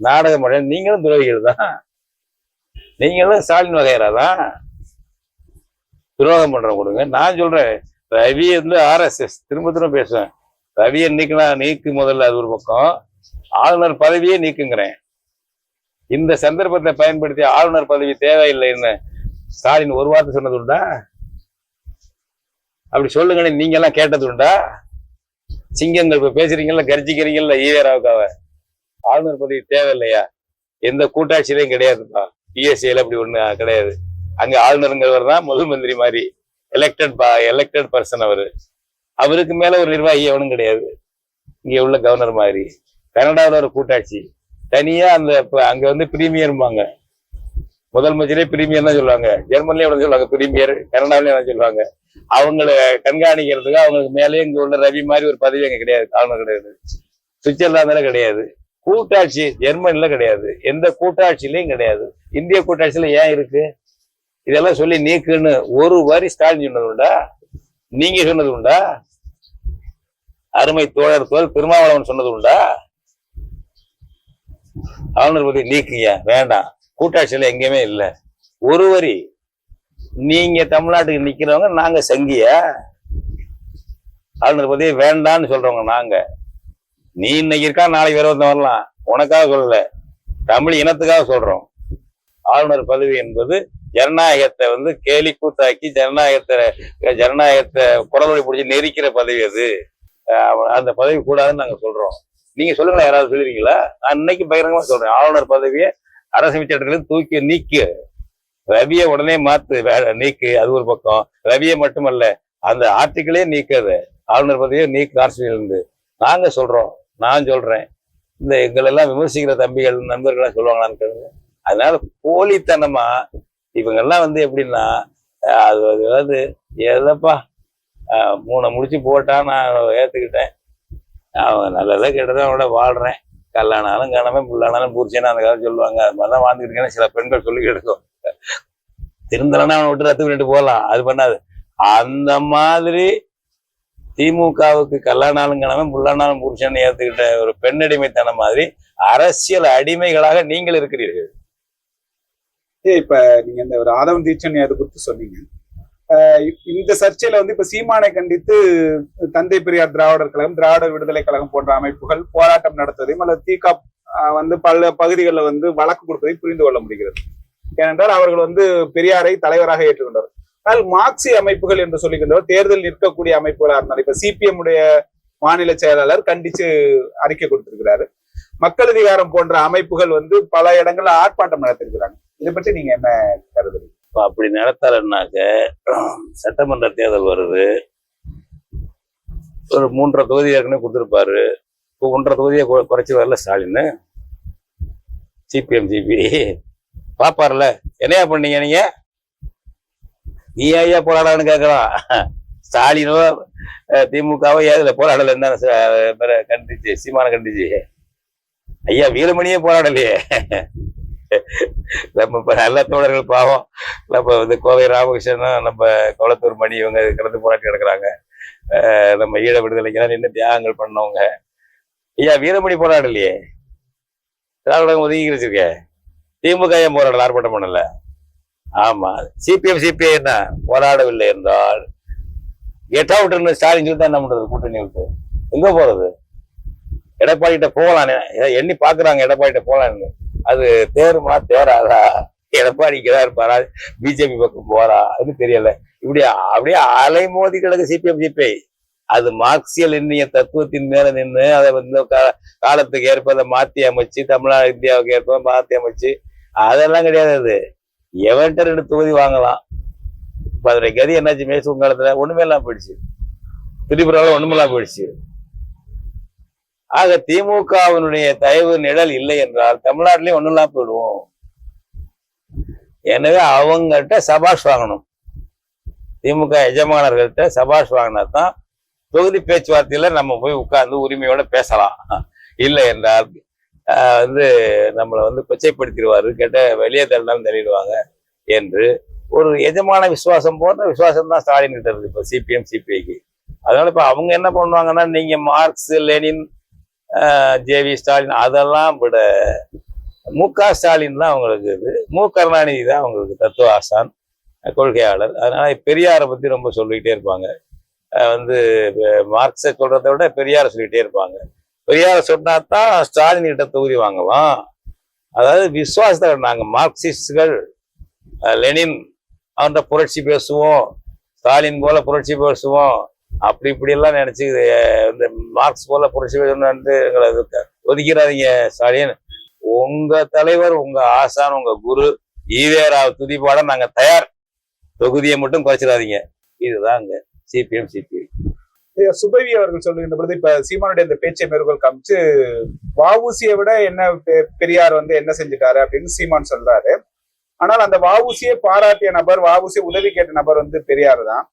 நாடகம் ஆடுற நீங்களும் துரோகிகள் தான், நீங்களும் ஸ்டாலின் வகையறாதான். துரோகம் பண்ற கொடுங்க. நான் சொல்றேன், ரவி RSS திரும்ப பேசுவேன். ரவியை நீக்கு முதல்ல, அது ஒரு பக்கம். ஆளுநர் பதவியே நீக்குங்கிறேன். இந்த சந்தர்ப்பத்தை பயன்படுத்தி ஆளுநர் பதவி தேவையில்லைன்னு ஸ்டாலின் ஒரு வார்த்தை சொன்னது உண்டா? அப்படி சொல்லுங்க, நீங்க எல்லாம் கேட்டது உண்டா? சிங்கங்கள் இப்ப பேசுறீங்கல்ல, கர்ஜிக்கிறீங்கல்ல ஈவேராவுக்காக. ஆளுநர் பதவி தேவையில்லையா? எந்த கூட்டாட்சியிலையும் கிடையாதுப்பா. PSCல அப்படி ஒண்ணு கிடையாது. அங்க ஆளுநருங்கிறவர் தான் முதல் மந்திரி மாதிரி எலெக்டட் பர்சன். அவருக்கு மேல ஒரு நிர்வாகி எவனும் கிடையாது. இங்க உள்ள கவர்னர் மாதிரி. கனடாவில் ஒரு கூட்டாட்சி தனியா, அங்க பிரீமியர்பாங்க. முதல் மந்திரியே பிரீமியர் தான் சொல்லுவாங்க, ஜெர்மன்லயே என்ன சொல்லுவாங்க பிரீமியர், கனடாவிலயும் என்ன சொல்லுவாங்க. அவங்களை கண்காணிக்கிறதுக்கு அவங்களுக்கு மேலேயே இங்க உள்ள ரவி மாதிரி ஒரு பதவி அங்க கிடையாது, ஆளுநர் கிடையாது. சுவிட்சர்லாந்துல கிடையாது, கூட்டாட்சி ஜெர்மனில கிடையாது, எந்த கூட்டாட்சியிலையும் கிடையாது. இந்திய கூட்டாட்சியில ஏன் இருக்கு? இதெல்லாம் சொல்லி நீக்குன்னு ஒரு வரி ஸ்டாலின் சொன்னது உண்டா? நீங்க சொன்னது உண்டா? அருமை தோழர் திருமாவளவன் சொன்னது உண்டா? ஆளுநர் பதவி நீக்குங்க, வேண்டாம், கூட்டாட்சியில எங்கேயுமே இல்லை. ஒரு வரி. நீங்க தமிழ்நாட்டுக்கு நிக்கிறவங்க நாங்க சங்கியா? ஆளுநர் பதவி வேண்டான்னு சொல்றவங்க நாங்க. நீ இன்னைக்கு இருக்கா, நாளைக்கு வேற ஒருத்தன் வரலாம், உனக்காக சொல்லல, தமிழ் இனத்துக்காக சொல்றோம். ஆளுநர் பதவி என்பது ஜனநாயகத்தை கேலி கூத்தாக்கி ஜனநாயகத்தை குரலொலி பிடிச்சி நெரிக்கிற பதவி அது. அந்த பதவி கூடாதுன்னு நாங்க சொல்றோம். நீங்க சொல்லுங்களா, யாராவது சொல்லுவீங்களா? நான் இன்னைக்கு பகிரங்கமா சொல்றேன், ஆளுநர் பதவியை அரசமைச்சர் சட்டத்திலிருந்து தூக்கி நீக்கு, ரவியை உடனே மாத்து, நீக்கு. அது ஒரு பக்கம். ரவியை மட்டுமல்ல, அந்த ஆர்டிக்கிளே நீக்காது, ஆளுநர் பதவியை நீக்கு அரசியலிருந்து. நாங்க சொல்றோம், நான் சொல்றேன். இந்த எங்களெல்லாம் விமர்சிக்கிற தம்பிகள் நண்பர்கள்லாம் சொல்லுவாங்களான்னு கேளுங்க. அதனால போலித்தனமா இவங்கெல்லாம் எப்படின்னா, அது எதப்பா 3 முடிச்சு போட்டா நான் ஏத்துக்கிட்டேன், அவங்க நல்லதா கேட்டதான் அவனோட வாழ்றேன், கல்லானாலும் காணாம புல்லானாலும் பூர்ச்சியான அந்த கதை சொல்லுவாங்க. அது மாதிரிதான் வாழ்ந்துட்டு இருக்கேன்னு சில பெண்கள் சொல்லி எடுக்கும். திருந்தலன்னா அவனை விட்டு ரத்து பண்ணிட்டு போகலாம், அது பண்ணாது. அந்த மாதிரி திமுகவுக்கு கல்லானாலும் காணாம புல்லானாலும் பூர்ச்சியான்னு ஏத்துக்கிட்ட ஒரு பெண்ணடிமைத்தனம் மாதிரி அரசியல் அடிமைகளாக நீங்கள் இருக்கிறீர்கள். இப்ப நீங்க இந்த ஒரு ஆதவன் தீட்சணி அதை குறித்து சொன்னீங்க. இந்த சர்ச்சையில இப்ப சீமானை கண்டித்து தந்தை பெரியார் திராவிடர் கழகம், திராவிடர் விடுதலை கழகம் போன்ற அமைப்புகள் போராட்டம் நடத்துவதையும் அல்லது திக பல பகுதிகளில் வழக்கு கொடுப்பதை புரிந்து கொள்ள முடிகிறது. ஏனென்றால் அவர்கள் பெரியாரை தலைவராக ஏற்றுக்கொண்டார். ஆனால் மார்க்சி அமைப்புகள் என்று சொல்லுகின்றவர் தேர்தல் நிற்கக்கூடிய அமைப்புகளா இருந்தாலும், இப்ப சிபிஎம் உடைய மாநில செயலாளர் கண்டிச்சு அறிக்கை கொடுத்திருக்கிறாரு. மக்கள் அதிகாரம் போன்ற அமைப்புகள் பல இடங்கள்ல ஆர்ப்பாட்டம் நடத்திருக்கிறாங்க. இதை பற்றி நீங்க என்ன கருதுறீங்க? அப்படி நடத்தாருன்னாக்க, சட்டமன்ற தேர்தல் வருது, ஒரு 3.5 தொகுதி ஏற்கனவே கொடுத்துருப்பாரு, 1.5 தொகுதியை குறைச்சி வரல ஸ்டாலின். சிபிஎம் சிபி பாப்பார்ல, என்னையா பண்ணீங்க நீங்க, நீ ஐயா போராடான்னு கேட்கலாம். ஸ்டாலினோ திமுகவோ ஏதுல போராடல, என்ன கண்டிச்சு, சீமான கண்டிச்சு. ஐயா வீரமணியே போராடலையே. நம்ம நல்ல தோழர்கள் பாவம், நம்ம கோவை ராமகிருஷ்ணன், நம்ம கோலத்தூர் மணி, இவங்க கிடந்து போராட்டி கிடக்குறாங்க. நம்ம ஈழ விடுதலைக்கெல்லாம் நின்று தியாகங்கள் பண்ணவங்க. ஐயா வீரமணி போராடலையே, திராவிடம் ஒதுக்கி வச்சிருக்க. திமுக ஏன் போராடல, ஆர்ப்பாட்டம் பண்ணல? ஆமா, சிபிஎம் சிபிஐ என்ன போராடவில்லை என்றால் கெட் அவுட்னு ஸ்டாலின் சொல்லி தான் என்ன பண்றது? கூட்டணி விட்டு எங்க போறது? எடப்பாடி கிட்ட போகலான்னு எண்ணி பாக்குறாங்க, எடப்பாடி கிட்ட போகலான்னு. அது தேருமா தேராதா? எடப்பாடிக்கு தான் இருப்பாரா, பிஜேபி பக்கம் போறா, அது தெரியல. இப்படி அப்படியே அலை மோதி கிடக்கு சிபிஎம் சிபிஐ. அது மார்க்சியல் எண்ணிய தத்துவத்தின் மேல நின்று அதை காலத்துக்கு ஏற்ப அதை மாத்தி அமைச்சு, தமிழ்நாடு இந்தியாவுக்கு ஏற்ப மாத்தி அமைச்சு, அதெல்லாம் கிடையாது. அது எவன்ட்ட 2 தொகுதி வாங்கலாம். இப்ப அதோடைய கதி என்னாச்சு? மேசூர் காலத்துல ஒண்ணுமே எல்லாம் போயிடுச்சு, திரிபுராவில் ஒண்ணுமெல்லாம் போயிடுச்சு. ஆக திமுகவினுடைய தயவு நிழல் இல்லை என்றால் தமிழ்நாட்டிலையும் ஒண்ணுலாம் போயிடுவோம். எனவே அவங்ககிட்ட சபாஷ் வாங்கணும், திமுக எஜமானர்கள்ட்ட சபாஷ் வாங்கினா தான் தொகுதி பேச்சுவார்த்தையில நம்ம போய் உட்கார்ந்து உரிமையோட பேசலாம். இல்லை என்றால் நம்மளை கொச்சைப்படுத்திடுவாரு, கேட்ட வெளியே தள்ளினாலும் தள்ளிடுவாங்க என்று ஒரு எஜமான விசுவாசம் போன்ற விசுவாசம் தான் ஸ்டாலின் கிட்ட இருக்கு இப்ப சிபிஎம் சிபிஐக்கு. அதனால இப்ப அவங்க என்ன பண்ணுவாங்கன்னா, நீங்க மார்க்ஸ் லெனின் ஜேவி ஸ்டாலின் அதெல்லாம் விட முக ஸ்டாலின் தான் அவங்களுக்கு இது, மு கருணாநிதி தான் அவங்களுக்கு தத்துவ ஆசான், கொள்கையாளர். அதனால பெரியாரை பத்தி ரொம்ப சொல்லிக்கிட்டே இருப்பாங்க. மார்க்ஸை சொல்றதை விட பெரியாரை சொல்லிக்கிட்டே இருப்பாங்க. பெரியாரை சொன்னாதான் ஸ்டாலின் கிட்ட தொகுதி வாங்கலாம். அதாவது விசுவாசத்தை நாங்க மார்க்சிஸ்டுகள், லெனின் அவன்கிட்ட புரட்சி பேசுவோம், ஸ்டாலின் போல புரட்சி பேசுவோம், அப்படி இப்படி எல்லாம் நினைச்சு இந்த மார்க்ஸ் போல புரட்சி பேசணும்னு எங்களை ஒதுக்கிறாதீங்க. ஸ்டாலின் உங்க தலைவர், உங்க ஆசான், உங்க குரு ஈவேராவ் துதிப்பாட நாங்க தயார், தொகுதியை மட்டும் குறைச்சிடாதீங்க. இதுதாங்க சிபிஎம் சிபிஐ. சுபவி அவர்கள் சொல்லுகின்ற பொழுது இப்ப சீமானுடைய இந்த பேச்சை மேற்கோள் காமிச்சு வஉசியை விட என்ன பெரியார் என்ன செஞ்சுட்டாரு அப்படின்னு சீமான் சொல்றாரு. ஆனால் அந்த வஉசியை பாராட்டிய நபர், வஉசி உதவி கேட்ட நபர் வந்து பெரியார் தான்.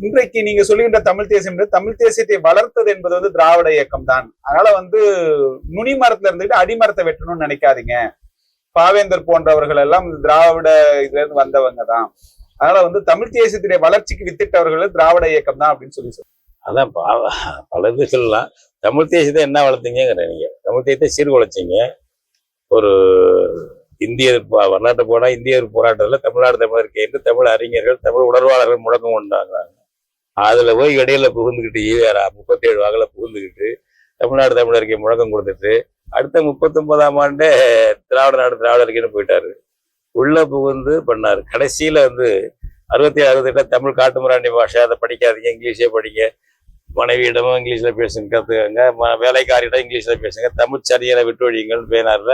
இன்றைக்கு நீங்க சொல்லுகின்ற தமிழ் தேசியம் தமிழ் தேசியத்தை வளர்த்தது என்பது வந்து திராவிட இயக்கம் தான். அதனால வந்து நுனி மரத்துல இருந்துட்டு அடிமரத்தை வெட்டணும்னு நினைக்காதீங்க. பாவேந்தர் போன்றவர்கள் எல்லாம் திராவிட இதுல இருந்து வந்தவங்க தான். அதனால வந்து தமிழ் தேசியத்துடைய வளர்ச்சிக்கு வித்திட்டவர்கள் திராவிட இயக்கம் தான் அப்படின்னு சொல்லி அதான் பல இது சொல்லலாம். தமிழ் தேசியத்தை என்ன வளர்த்தீங்கிற நீங்க? தமிழ் தேசியத்தை சீர்குலைச்சிங்க. ஒரு இந்திய வரலாற்று போனா இந்திய போராட்டத்துல தமிழ்நாடு தமிழருக்கு என்று தமிழ் அறிஞர்கள், தமிழ் உணர்வாளர்கள் முழக்கம் கொண்டாடுறாங்க. அதுல போய் இடையில புகுந்துக்கிட்டு ஈவேரா 37 வாக்குல புகுந்துக்கிட்டு தமிழ்நாடு தமிழருக்கு முழக்கம் கொடுத்துட்டு அடுத்த 39ஆம் ஆண்டே திராவிட நாடு திராவிட அறிக்கைன்னு போயிட்டாரு. உள்ள புகுந்து பண்ணாரு. கடைசியில வந்து 67 68 தமிழ் காட்டுமிராண்டி பாஷை, அதை படிக்காதீங்க, இங்கிலீஷே படிங்க, மனைவியிடமும் இங்கிலீஷ்ல பேசுங்க, கத்துக்கங்க, வேலைக்காரியிடம் இங்கிலீஷ்ல பேசுங்க, தமிழ் சரியான விட்டு ஒழியுங்கள் பேனார்ல.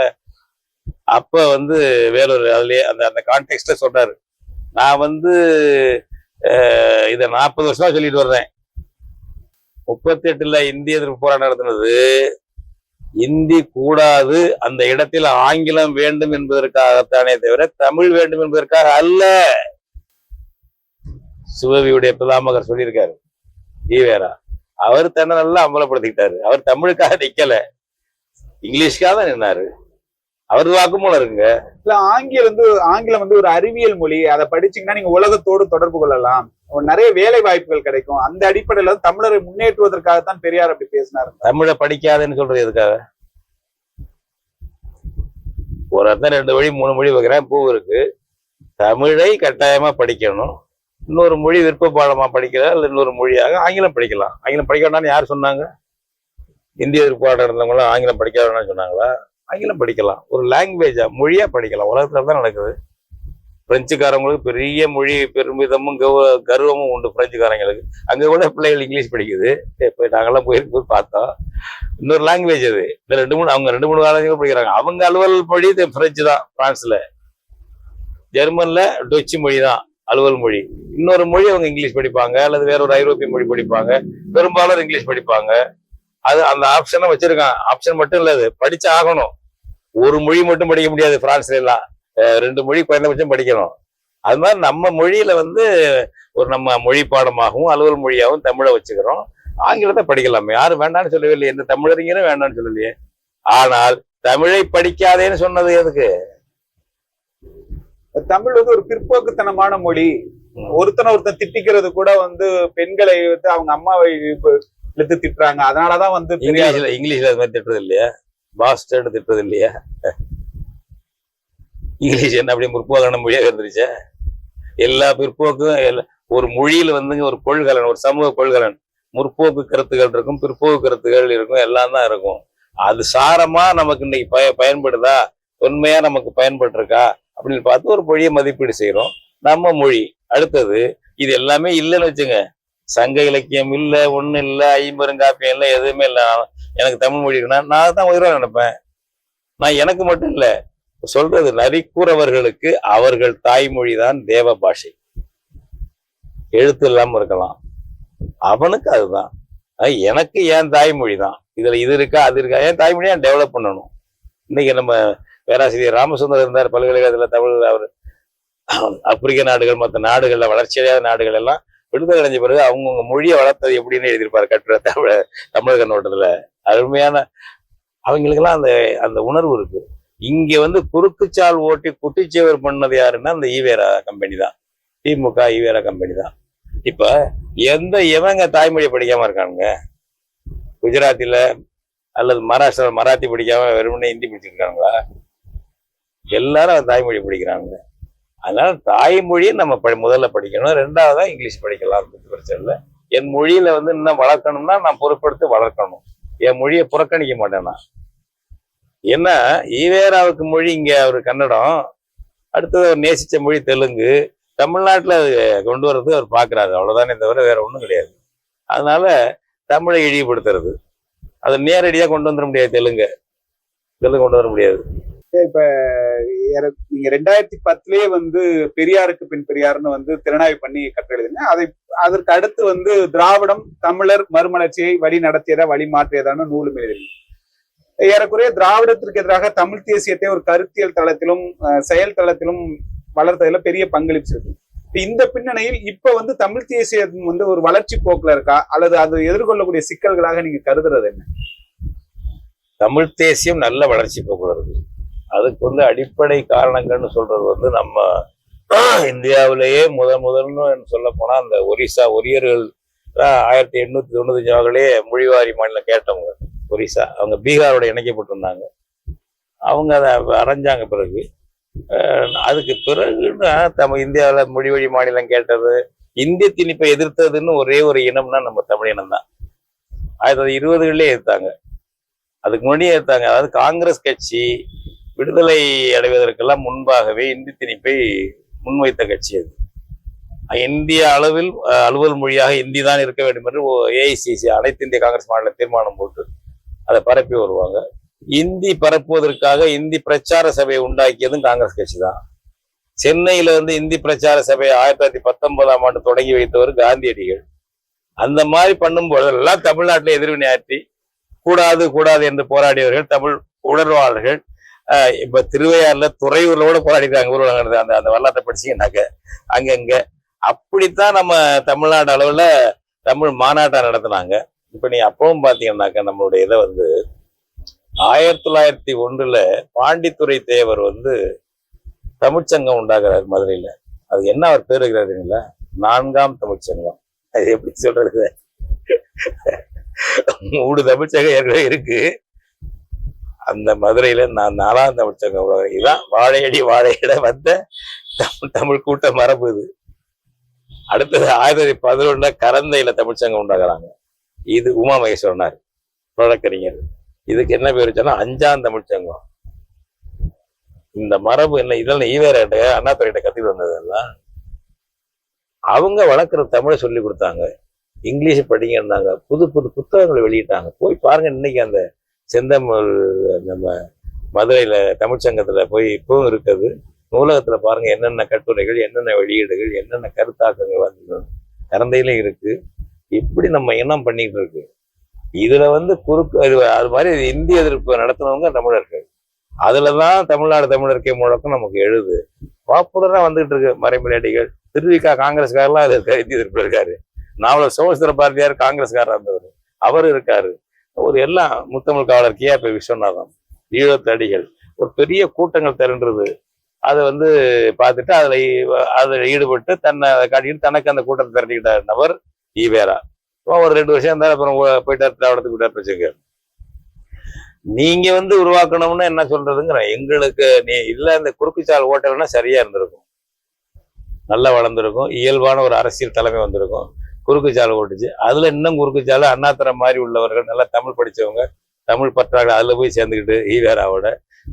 அப்ப வந்து வேறொரு அதுலயே அந்த கான்டெக்ட்ல சொல்றாரு. நான் வந்து இதை 40 வருஷமா சொல்லிட்டு வர்றேன். 38ல இந்திய எதிர்ப்பு போராட்டம் நடத்தினது இந்தி கூடாது, அந்த இடத்தில் ஆங்கிலம் வேண்டும் என்பதற்காகத்தானே தவிர தமிழ் வேண்டும் என்பதற்காக அல்ல. சுவவியுடைய பிதாமகர் சொல்லியிருக்காரு ஈவேரா. அவர் தன்னை நல்லா அம்பலப்படுத்திக்கிட்டாரு. அவர் தமிழுக்காக நிக்கல, இங்கிலீஷ்காக தான் நின்னாரு. அவரது வாக்குமூலம் இருக்குங்க. இல்ல ஆங்கிலம் வந்து ஒரு அறிவியல் மொழி. அதை படிச்சீங்கன்னா நீங்க உலகத்தோடு தொடர்பு கொள்ளலாம், நிறைய வேலை வாய்ப்புகள் கிடைக்கும். அந்த அடிப்படையில தமிழரை முன்னேற்றுவதற்காகத்தான் பெரியார் அப்படி பேசினார். தமிழை படிக்காதுன்னு சொல்றது எதுக்காக? ஒரு அர்த்தம் 2 மொழி 3 மொழி வைக்கிறேன், பூ இருக்கு. தமிழை கட்டாயமா படிக்கணும். இன்னொரு மொழி விருப்ப பாடமா படிக்கிறா, இல்லை இன்னொரு மொழியாக ஆங்கிலம் படிக்கலாம். ஆங்கிலம் படிக்க வேண்டாம்னு யார் சொன்னாங்க? இந்திய எதிர்ப்பு போராட்டம் இருந்தவங்களாம் ஆங்கிலம் படிக்க வேண்டாம்னு சொன்னாங்களா? ஆங்கிலம் படிக்கலாம், ஒரு லாங்குவேஜா மொழியா படிக்கலாம். உலகத்துல தான் நடக்குது. பிரெஞ்சுக்காரங்களுக்கு பெரிய மொழி பெருமிதமும் கர்வமும் உண்டு பிரெஞ்சுக்காரங்களுக்கு. அங்க கூட பிள்ளைகள் இங்கிலீஷ் படிக்குது. போய் நாங்கெல்லாம் போயிருக்கும் பார்த்தோம். இன்னொரு லாங்குவேஜ் அது. இந்த 2-3 அவங்க 2-3 காலேஜும் படிக்கிறாங்க. அவங்க அலுவல் மொழி பிரெஞ்சு தான். பிரான்ஸ்ல, ஜெர்மன்ல டச்சு மொழி தான் அலுவல் மொழி. இன்னொரு மொழி அவங்க இங்கிலீஷ் படிப்பாங்க, அல்லது வேற ஒரு ஐரோப்பிய மொழி படிப்பாங்க. பெரும்பாலும் இங்கிலீஷ் படிப்பாங்க. அது அந்த ஆப்ஷனை வச்சிருக்கான். ஆப்ஷன் மட்டும் இல்ல, அது படிச்சு ஆகணும். ஒரு மொழி மட்டும் படிக்க முடியாது. பிரான்ஸ்ல எல்லாம் 2 மொழி குறைந்தபட்சம் படிக்கணும். அது மாதிரி நம்ம மொழியில வந்து ஒரு நம்ம மொழி பாடமாகவும் அலுவல் மொழியாகவும் தமிழை வச்சுக்கிறோம். ஆங்கிலத்தை படிக்கலாமே, யாரும் வேண்டாம்னு சொல்லவே இல்லையே. எந்த தமிழறிஞரும் வேண்டாம்னு சொல்லலையே. ஆனால் தமிழை படிக்காதேன்னு சொன்னது எதுக்கு? தமிழ் வந்து ஒரு பிற்போக்குத்தனமான மொழி. ஒருத்தன் திட்டிக்கிறது கூட வந்து பெண்களை வந்து அவங்க அம்மாவை இழுத்து திட்டுறாங்க. அதனாலதான் வந்து இங்கிலீஷ்ல அது மாதிரி திட்டுறது இல்லையா? பாஸ்டர்டு திட்டுறது இல்லையா? இங்கிலீஷ் என்ன அப்படியே முற்போக்கான மொழியாக இருந்துருச்சா? எல்லா பிற்போக்கும் ஒரு மொழியில வந்து ஒரு கொள்கலன், ஒரு சமூக கொள்கலன். முற்போக்கு கருத்துகள் இருக்கும், பிற்போக்கு கருத்துகள் இருக்கும், எல்லாம் தான் இருக்கும். அது சாரமா நமக்கு இன்னைக்கு பயன்படுதா, உண்மையா நமக்கு பயன்பட்டு இருக்கா அப்படின்னு பார்த்து ஒரு மொழியை மதிப்பீடு செய்யறோம். நம்ம மொழி அடுத்தது. இது எல்லாமே இல்லைன்னு வச்சுங்க, சங்க இலக்கியம் இல்ல, ஒண்ணு இல்ல, ஐம்பெருங்காப்பியம் இல்ல, எதுவுமே இல்ல, எனக்கு தமிழ் மொழி இருக்குன்னா நான் தான் உயிரா நினைப்பேன். நான் எனக்கு மட்டும் இல்ல சொல்றது, நரிக்கூறவர்களுக்கு அவர்கள் தாய்மொழி தான் தேவ பாஷை. எழுத்து இல்லாம இருக்கலாம், அவனுக்கு அதுதான். எனக்கு என் தாய்மொழி தான். இதுல இது இருக்கா அது இருக்கா, என் தாய்மொழியா டெவலப் பண்ணணும். இன்னைக்கு நம்ம பேராசிரியர் ராமசுந்தரம் இருந்தார் பல்கலைக்கழகத்துல. தமிழ் அவர் ஆப்பிரிக்க நாடுகள், மற்ற நாடுகள்ல வளர்ச்சியடையாத நாடுகள் எல்லாம் விடுதலை அடைஞ்ச பிறகு அவங்கவுங்க மொழியை வளர்த்தது எப்படின்னு எழுதியிருப்பாரு கட்டுரை தமிழக நோட்டத்துல. அருமையான, அவங்களுக்கெல்லாம் அந்த அந்த உணர்வு இருக்கு. இங்க வந்து குறுக்குச்சால் ஓட்டி குட்டிச்சேவர் பண்ணது யாருன்னா அந்த ஈவேரா கம்பெனி தான், திமுக ஈவேரா கம்பெனி தான். இப்ப எவங்க தாய்மொழியை படிக்காம இருக்கானுங்க? குஜராத்தில அல்லது மகாராஷ்டிரா மராத்தி படிக்காம வெறுமனே ஹிந்தி படிச்சிருக்காங்களா? எல்லாரும் தாய்மொழி படிக்கிறாங்க. அதனால தாய்மொழியை நம்ம முதல்ல படிக்கணும், 2வதா இங்கிலீஷ் படிக்கலாம், பிரச்சனை இல்லை. என் மொழியில வந்து இன்னும் வளர்க்கணும்னா நான் பொறுப்படுத்தி வளர்க்கணும். என் மொழியை புறக்கணிக்க மாட்டேன் நான். ஏன்னா ஈவேராவுக்கு மொழி இங்க அவரு கன்னடம், அடுத்தது அவர் நேசிச்ச மொழி தெலுங்கு. தமிழ்நாட்டுல அது கொண்டு வர்றது அவர் பாக்குறாரு, அவ்வளவுதானே தவிர வேற ஒண்ணும் கிடையாது. அதனால தமிழை இழிவுபடுத்துறது, அதை நேரடியா கொண்டு வந்துட முடியாது. தெலுங்கு கொண்டு வர முடியாது. இப்ப நீங்க 2010லயே வந்து பெரியாருக்கு பின் பெரியார்னு வந்து திறனாய்வு பண்ணி கற்றெழுதுங்க. அதற்கு அடுத்து வந்து திராவிடம் தமிழர் மறுமலர்ச்சியை வழி நடத்தியதா வழி மாற்றியதான்னு நூலும் எழுதுறீங்க. ஏறக்குறைய திராவிடத்திற்கு எதிராக தமிழ் தேசியத்தை ஒரு கருத்தியல் தளத்திலும் செயல் தளத்திலும் வளர்த்ததுல பெரிய பங்களிப்பு இருக்கு. இந்த பின்னணியில் இப்ப வந்து தமிழ் தேசியம் வந்து ஒரு வளர்ச்சி போக்குல இருக்கா, அல்லது அது எதிர்கொள்ளக்கூடிய சிக்கல்களாக நீங்க கருதுறது என்ன? தமிழ் தேசியம் நல்ல வளர்ச்சி போக்குல இருக்கு. அதுக்கு வந்து அடிப்படை காரணங்கள்னு சொல்றது வந்து நம்ம இந்தியாவிலேயே முதல்னு சொல்ல போனா அந்த ஒரியர்கள் 1895 மொழிவாரி மாநிலம் கேட்டவங்க ஒரிசா. அவங்க பீகாரோட இணைக்கப்பட்டிருந்தாங்க. அவங்க அதை அடைஞ்சாங்க. பிறகு அதுக்கு பிறகுன்னா நம்ம இந்தியாவில் மொழிவழி மாநிலம் கேட்டது, இந்திய திணிப்பை எதிர்த்ததுன்னு ஒரே ஒரு இனம்னா நம்ம தமிழ் இனம் தான். 1920களே எதிர்த்தாங்க, அதுக்கு முன்னாடியே எதிர்த்தாங்க. அதாவது காங்கிரஸ் கட்சி விடுதலை அடைவதற்கெல்லாம் முன்பாகவே இந்தி திணிப்பை முன்வைத்த கட்சி அது. இந்திய அளவில் அலுவல் மொழியாக இந்தி தான் இருக்க வேண்டும் என்று ஏஐசிசி அனைத்து இந்திய காங்கிரஸ் மாநில தீர்மானம் போட்டு அதை பரப்பி வருவாங்க. இந்தி பரப்புவதற்காக இந்தி பிரச்சார சபையை உண்டாக்கியதும் காங்கிரஸ் கட்சி தான். சென்னையில வந்து இந்தி பிரச்சார சபையை 1919 தொடங்கி வைத்தவர் காந்தியடிகள். அந்த மாதிரி பண்ணும் போதெல்லாம் தமிழ்நாட்டில் எதிர்வினை ஆற்றி கூடாது கூடாது என்று போராடியவர்கள் தமிழ் உணர்வாளர்கள். இப்ப திருவையாறுல துறையூர்ல கூட போராடிட்டாங்க ஊர்வலம். அந்த வரலாற்றை படிச்சீங்கன்னாக்க அங்கங்க அப்படித்தான் நம்ம தமிழ்நாடு அளவுல தமிழ் மாநாட்டை நடத்தினாங்க. இப்ப நீ அப்பவும் பாத்தீங்கன்னாக்க நம்மளுடைய இதை வந்து 1901 பாண்டித்துறை தேவர் வந்து தமிழ்ச்சங்கம் உண்டாக்குறாரு மதுரையில. அது என்ன அவர் பேர் இருக்கிறாருங்களா, 4ஆம் தமிழ்ச்சங்கம். அது எப்படி சொல்றது, 3 தமிழ்ச்சங்கம் ஏற்கனவே இருக்கு. அந்த மதுரையில 4ஆம் தமிழ்ச்சங்கம். இதுதான் வாழையடி வாழையிட வந்த தமிழ் கூட்ட மரபு இது. அடுத்தது 1911 கரந்தையில தமிழ்ச்சங்கம் உண்டாக்குறாங்க. இது உமா மகேஸ்வரனார் வழக்கறிஞர். இதுக்கு என்ன பேர் வச்சாலும் 5ஆம் தமிழ்ச்சங்கம். இந்த மரபு என்ன, இதெல்லாம் ஈவேராட்ட அண்ணாதுரையிட்ட கத்திட்டு வந்ததெல்லாம் அவங்க வளர்க்குற தமிழை சொல்லி கொடுத்தாங்க. இங்கிலீஷ் படிங்கன்னாங்க. புது புது புத்தகங்களை வெளியிட்டாங்க. போய் பாருங்க, இன்னைக்கு அந்த செந்தமிழ் நம்ம மதுரையில தமிழ்ச்சங்கத்துல போய் இப்பவும் இருக்குது. நூலகத்துல பாருங்க என்னென்ன கட்டுரைகள், என்னென்ன வெளியீடுகள், என்னென்ன கருத்தாக்கங்கள் வந்து கரந்தையிலும் இருக்கு. இப்படி நம்ம இனம் பண்ணிட்டு இருக்கு. இதுல வந்து அது மாதிரி இந்திய எதிர்ப்பு நடத்தினவங்க தமிழர்கள். அதுலதான் தமிழ்நாடு தமிழர்க்கே முழக்கம் நமக்கு எழுது. பாப்புலரா வந்துகிட்டு இருக்கு. மறைமலையடிகள், திருவிக்கா காங்கிரஸ்காரெல்லாம் அது இருக்காரு, இந்திய எதிர்ப்பு இருக்காரு. நாவலர் சோமசுந்தர பாரதியார் காங்கிரஸ்காரர் இருந்தவர், அவர் இருக்காரு. ஒரு எல்லாம் முத்தமிழ் காவலர் கியாபி விஸ்வநாதம், ஈழத்தடிகள், ஒரு பெரிய கூட்டங்கள் திரண்டுறது. அதை வந்து பார்த்துட்டு அதுல ஈடுபட்டு தன்னை காட்டிக்கிட்டு தனக்கு அந்த கூட்டத்தை திரட்டிக்கிட்ட நபர் ஈவேரா. ஒரு 2 வருஷம் இருந்தாலும் அப்புறம் போயிட்டார், திராவிடத்துக்கு போயிட்டார் வச்சுக்க. நீங்க வந்து உருவாக்கணும்னு என்ன சொல்றதுங்கிற எங்களுக்கு நீ இல்ல, இந்த குறுக்குச்சால் ஓட்டல்னா சரியா இருந்திருக்கும், நல்லா வளர்ந்துருக்கும், இயல்பான ஒரு அரசியல் தலைமை வந்திருக்கும். குறுக்குச்சாலை ஓட்டுச்சு. அதுல இன்னும் குறுக்குச்சாலை அண்ணாத்துறை மாதிரி உள்ளவர்கள், நல்லா தமிழ் படிச்சவங்க, தமிழ் பற்றாக அதுல போய் சேர்ந்துக்கிட்டு ஈவேராவோட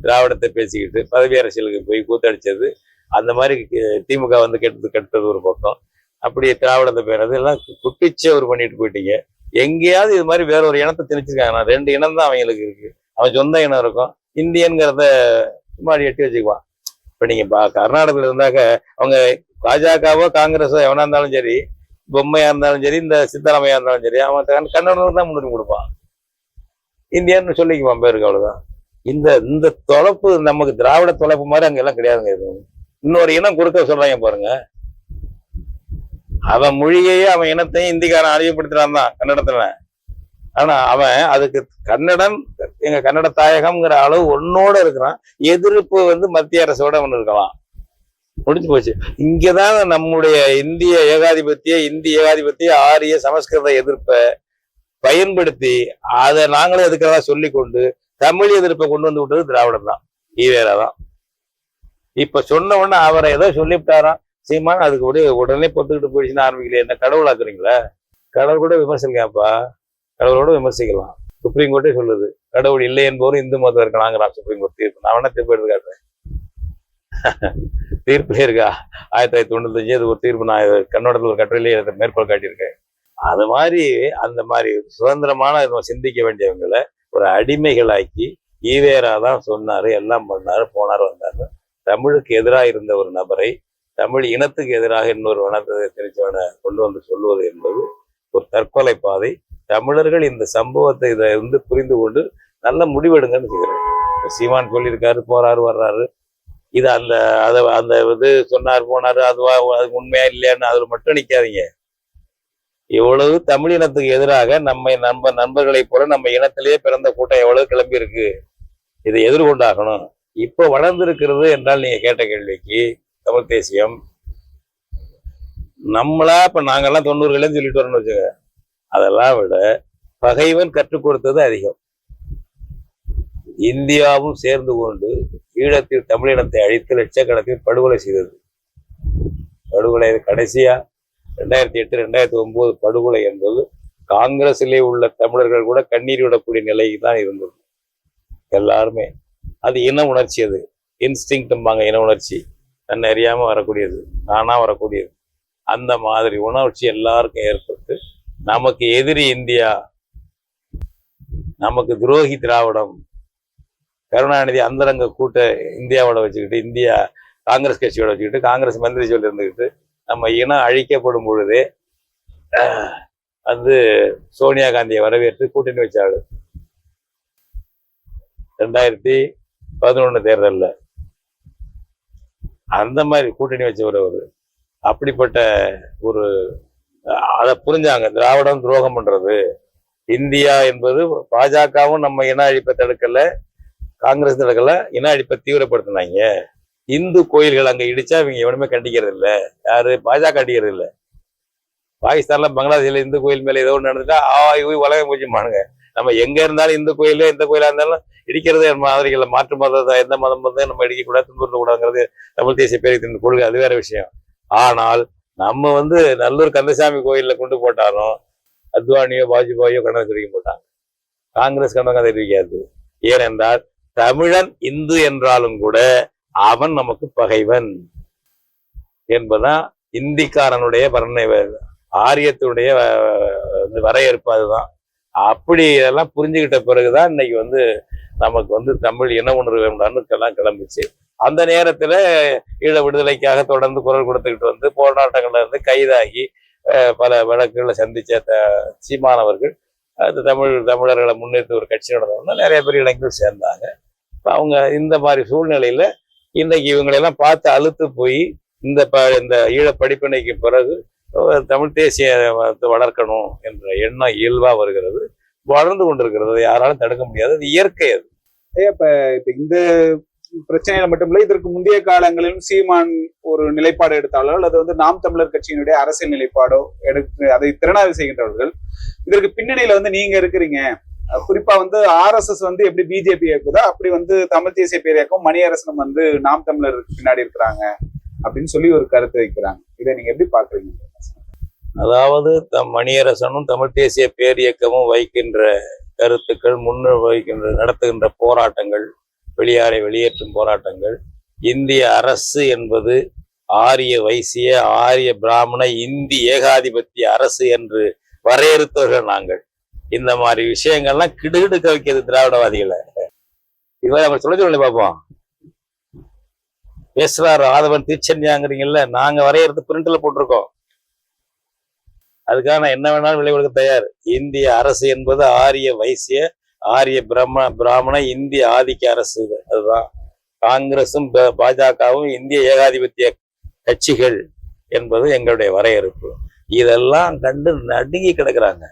திராவிடத்தை பேசிக்கிட்டு பதவி அரசியலுக்கு போய் கூத்தடிச்சது. அந்த மாதிரி திமுக வந்து கெட்டது ஒரு பக்கம். அப்படி திராவிடத்தை பேரது எல்லாம் குட்டிச்சே ஒரு பண்ணிட்டு போயிட்டீங்க. எங்கேயாவது இது மாதிரி வேற ஒரு இனத்தை திணிச்சிருக்காங்க. 2 இனம் தான் அவங்களுக்கு இருக்கு. அவன் சொந்த இனம் இருக்கும், இந்தியன்கிறத மாதிரி எட்டி வச்சுக்குவான். இப்ப நீங்க கர்நாடகத்துல இருந்தாக்க அவங்க பாஜகவோ காங்கிரஸோ எவனா இருந்தாலும் சரி, பொம்மையா இருந்தாலும் சரி, இந்த சித்தராமையா இருந்தாலும் சரி, அவன் கன்னடனுக்கு தான் முன்னுரிமை கொடுப்பான். இந்தியன்னு சொல்லிக்குவான் பேருக்கு, அவ்வளவுதான். இந்த தொலைப்பு நமக்கு திராவிட தொலைப்பு மாதிரி அங்க எல்லாம் கிடையாதுங்க. எதுவும் இன்னொரு இனம் குறுக்க சொல்றாங்க பாருங்க. அவன் மொழியையே அவன் இனத்தையும் இந்திக்காரன் அறிவுப்படுத்துறான் தான் கன்னடத்துல. ஆனா அவன் அதுக்கு கன்னடம், எங்க கன்னட தாயகம்ங்கிற அளவு ஒன்னோட இருக்கிறான். எதிர்ப்பு வந்து மத்திய அரசோட ஒண்ணு இருக்கலாம். முடிஞ்சு போச்சு. இங்கதான் நம்முடைய இந்திய ஏகாதிபத்திய ஆரிய சமஸ்கிருத எதிர்ப்பை பயன்படுத்தி அதை நாங்களே எதுக்காக சொல்லி கொண்டு தமிழ் எதிர்ப்பை கொண்டு வந்து விட்டது திராவிடம் தான், ஈவேரா தான். இப்ப சொன்ன உடனே அவரை ஏதோ சொல்லிவிட்டாராம் சீமான், அதுக்கு உடனே பொத்துக்கிட்டு போயிடுச்சுன்னு ஆரம்பிக்கல. என்ன கடவுளாக்குறீங்களா? கடவுள் கூட விமர்சிக்கலாம்ப்பா, கடவுளோட விமர்சிக்கலாம். சுப்ரீம் கோர்ட்டே சொல்லுது, கடவுள் இல்லை என்பவரும் இந்து மதம் இருக்கலாங்கிறான் சுப்ரீம் கோர்ட் தீர்ப்பு. நான் வேணா தீர்ப்பு எடுத்துக்காட்டுறேன். தீர்ப்புலே இருக்கா 1995 அது ஒரு தீர்ப்பு. நான் கண்ணோட்டத்தில் ஒரு கட்டுரையிலேயே மேற்கோள் காட்டியிருக்கேன். அது மாதிரி அந்த மாதிரி சுதந்திரமான சிந்திக்க வேண்டியவங்களை ஒரு அடிமைகளாக்கி ஈவேரா தான் சொன்னாரு, எல்லாம் பண்ணாரு, போனாரு, வந்தாரு. தமிழுக்கு எதிராக இருந்த ஒரு நபரை தமிழ் இனத்துக்கு எதிராக இன்னொரு வனத்தை தெரிஞ்சவனை கொண்டு வந்து சொல்லுவது என்பது ஒரு தற்கொலை பாதை. தமிழர்கள் இந்த சம்பவத்தை இதை வந்து புரிந்து கொண்டு நல்ல முடிவெடுங்கன்னு கேட்குறேன். சீமான் சொல்லியிருக்காரு, போறாரு வர்றாரு, இது அந்த இது சொன்னார் போனாரு, அது உண்மையா இல்லையான்னு அதுல மட்டும் நிக்காதீங்க. எவ்வளவு தமிழினத்துக்கு எதிராக நண்பர்களைப் போல நம்ம இனத்திலேயே பிறந்த கூட்டம் எவ்வளவு கிளம்பி இருக்கு. இதை எதிர்கொண்டாகணும். இப்போ வளர்ந்திருக்கிறது என்றால் நீங்க கேட்ட கேள்விக்கு தமிழ் தேசியம் நம்மளா இப்ப நாங்கெல்லாம் 90களே சொல்லிட்டு வரோம்னு வச்சுங்க. அதெல்லாம் விட பகைவன் கற்றுக் கொடுத்தது அதிகம். இந்தியாவும் சேர்ந்து கொண்டு ஈழத்தில் தமிழினத்தை அழித்து லட்சக்கணக்கில் படுகொலை செய்தது. படுகொலை கடைசியா 2008 2009 படுகொலை என்பது காங்கிரஸிலே உள்ள தமிழர்கள் கூட கண்ணீர் விடக்கூடிய நிலைக்கு தான் இருந்தது. எல்லாருமே அது இன உணர்ச்சி, அது இன்ஸ்டிங்க்ட்பாங்க, இன உணர்ச்சி, தன்னை அறியாம வரக்கூடியது, நானா வரக்கூடியது. அந்த மாதிரி உணர்ச்சி எல்லாருக்கும் ஏற்பட்டு நமக்கு எதிரி இந்தியா, நமக்கு துரோகி திராவிடம், கருணாநிதி அந்தரங்க கூட்ட இந்தியாவோட வச்சுக்கிட்டு, இந்தியா காங்கிரஸ் கட்சியோட வச்சுக்கிட்டு, காங்கிரஸ் மந்திரி சொல்லி இருந்துக்கிட்டு நம்ம இனம் அழிக்கப்படும் பொழுதே வந்து சோனியா காந்தியை வரவேற்று கூட்டணி வச்சாரு 2011 தேர்தலில். அந்த மாதிரி கூட்டணி வச்சவர் அவரு. அப்படிப்பட்ட ஒரு அதை புரிஞ்சாங்க. திராவிடம் துரோகம் பண்றது, இந்தியா என்பது பாஜகவும் நம்ம இன அழிப்பை தடுக்கல, காங்கிரஸ் தடுக்கல, இன அழிப்பை தீவிரப்படுத்தினாங்க. இந்து கோயில்கள் அங்க இடிச்சா இவங்க எவனுமே கண்டிக்கிறது இல்லை. யாரு? பாஜக கண்டிக்கிறது இல்லை. பாகிஸ்தான்ல பங்களாதேஷ்ல இந்து கோயில் மேல ஏதோ ஒன்று நடந்துட்டா உலகம் பூஜ்யமானுங்க. நம்ம எங்க இருந்தாலும் இந்து கோயில எந்த கோயிலா இருந்தாலும் இடிக்கிறது மாதிரிகள். மாற்று மதத்தை எந்த மதம் வந்து நம்ம இடிக்கக்கூடாது, துன்புறுத்தக்கூடாதுங்கிறது தமிழ் தேசிய பேரத்தின் கொள்கை, அது வேற விஷயம். ஆனால் நம்ம வந்து நல்லூர் கந்தசாமி கோயில்ல கொண்டு போட்டாலும் அத்வானியோ வாஜ்பாயோ கண்டனம் தெரிவிக்க போட்டாங்க. காங்கிரஸ் கண்டனம் தெரிவிக்காது. ஏனென்றால் தமிழன் இந்து என்றாலும் கூட அவன் நமக்கு பகைவன் என்பதுதான் இந்திக்காரனுடைய ஆரியத்துடைய வரையறுப்பு. அதுதான். அப்படி இதெல்லாம் புரிஞ்சுக்கிட்ட பிறகுதான் இன்னைக்கு வந்து நமக்கு வந்து தமிழ் இன உணர்வு வேண்டாம்னு கிளம்பிச்சு. அந்த நேரத்துல ஈழ விடுதலைக்காக தொடர்ந்து குரல் கொடுத்துக்கிட்டு வந்து போராட்டங்கள்ல இருந்து கைதாகி பல வழக்குகளை சந்திச்ச சீமானவர்கள் அது தமிழர்களை முன்னிறுத்தி ஒரு கட்சி நடந்தவங்க நிறைய பேர் இளைஞர்கள் சேர்ந்தாங்க. அவங்க இந்த மாதிரி சூழ்நிலையில இன்னைக்கு இவங்களெல்லாம் பார்த்து அழுத்து போய் இந்த ஈழ படிப்பினைக்கு பிறகு தமிழ் தேசிய வளர்க்கணும் என்ற எண்ணம் இயல்பா வருகிறது, வளர்ந்து கொண்டிருக்கிறது. யாராலும் தடுக்க முடியாது, அது இயற்கை. அது இப்ப இந்த பிரச்சனையில மட்டுமில்ல, இதற்கு முந்தைய காலங்களிலும் சீமான் ஒரு நிலைப்பாடு எடுத்தாலும் அது வந்து நாம் தமிழர் கட்சியினுடைய அரசியல் நிலைப்பாடோ எடுத்து அதை திறனாய்வு செய்கின்றவர்கள். இதற்கு பின்னணியில வந்து நீங்க இருக்கிறீங்க. குறிப்பா வந்து RSS வந்து எப்படி பிஜேபி இயக்குதோ அப்படி வந்து தமிழ் தேசிய பேரியக்கம் மணியரசனும் வந்து நாம் தமிழர் பின்னாடி இருக்கிறாங்க அப்படின்னு சொல்லி ஒரு கருத்து வைக்கிறாங்க. இதை நீங்க எப்படி பாக்குறீங்க? அதாவது மணியரசனும் தமிழ் தேசிய பேரியக்கமும் வைக்கின்ற கருத்துக்கள், நடத்துகின்ற போராட்டங்கள், வெளியாரை வெளியேற்றும் போராட்டங்கள், இந்திய அரசு என்பது ஆரிய வைசிய ஆரிய பிராமண இந்தி ஏகாதிபத்திய அரசு என்று வரையறுத்தவர்கள் நாங்கள். இந்த மாதிரி விஷயங்கள்லாம் கிடுகிடுக்க வைக்கிறது திராவிடவாதிகளை. இதுவரை நம்ம சொல்ல பார்ப்போம். பேசுறாரு ஆதவன் தீட்சன்யாங்கிறீங்கல்ல, நாங்க வரையறுத்து பிரிண்ட்ல போட்டிருக்கோம். அதுக்காக நான் என்ன வேணாலும் விலை கொடுக்க தயார். இந்திய அரசு என்பது ஆரிய வைசிய ஆரிய பிராமண இந்திய ஆதிக்க அரசு. அதுதான். காங்கிரசும் பாஜகவும் இந்திய ஏகாதிபத்திய கட்சிகள் என்பது எங்களுடைய வரையறுப்பு. இதெல்லாம் கண்டு நடுங்கி கிடக்குறாங்க.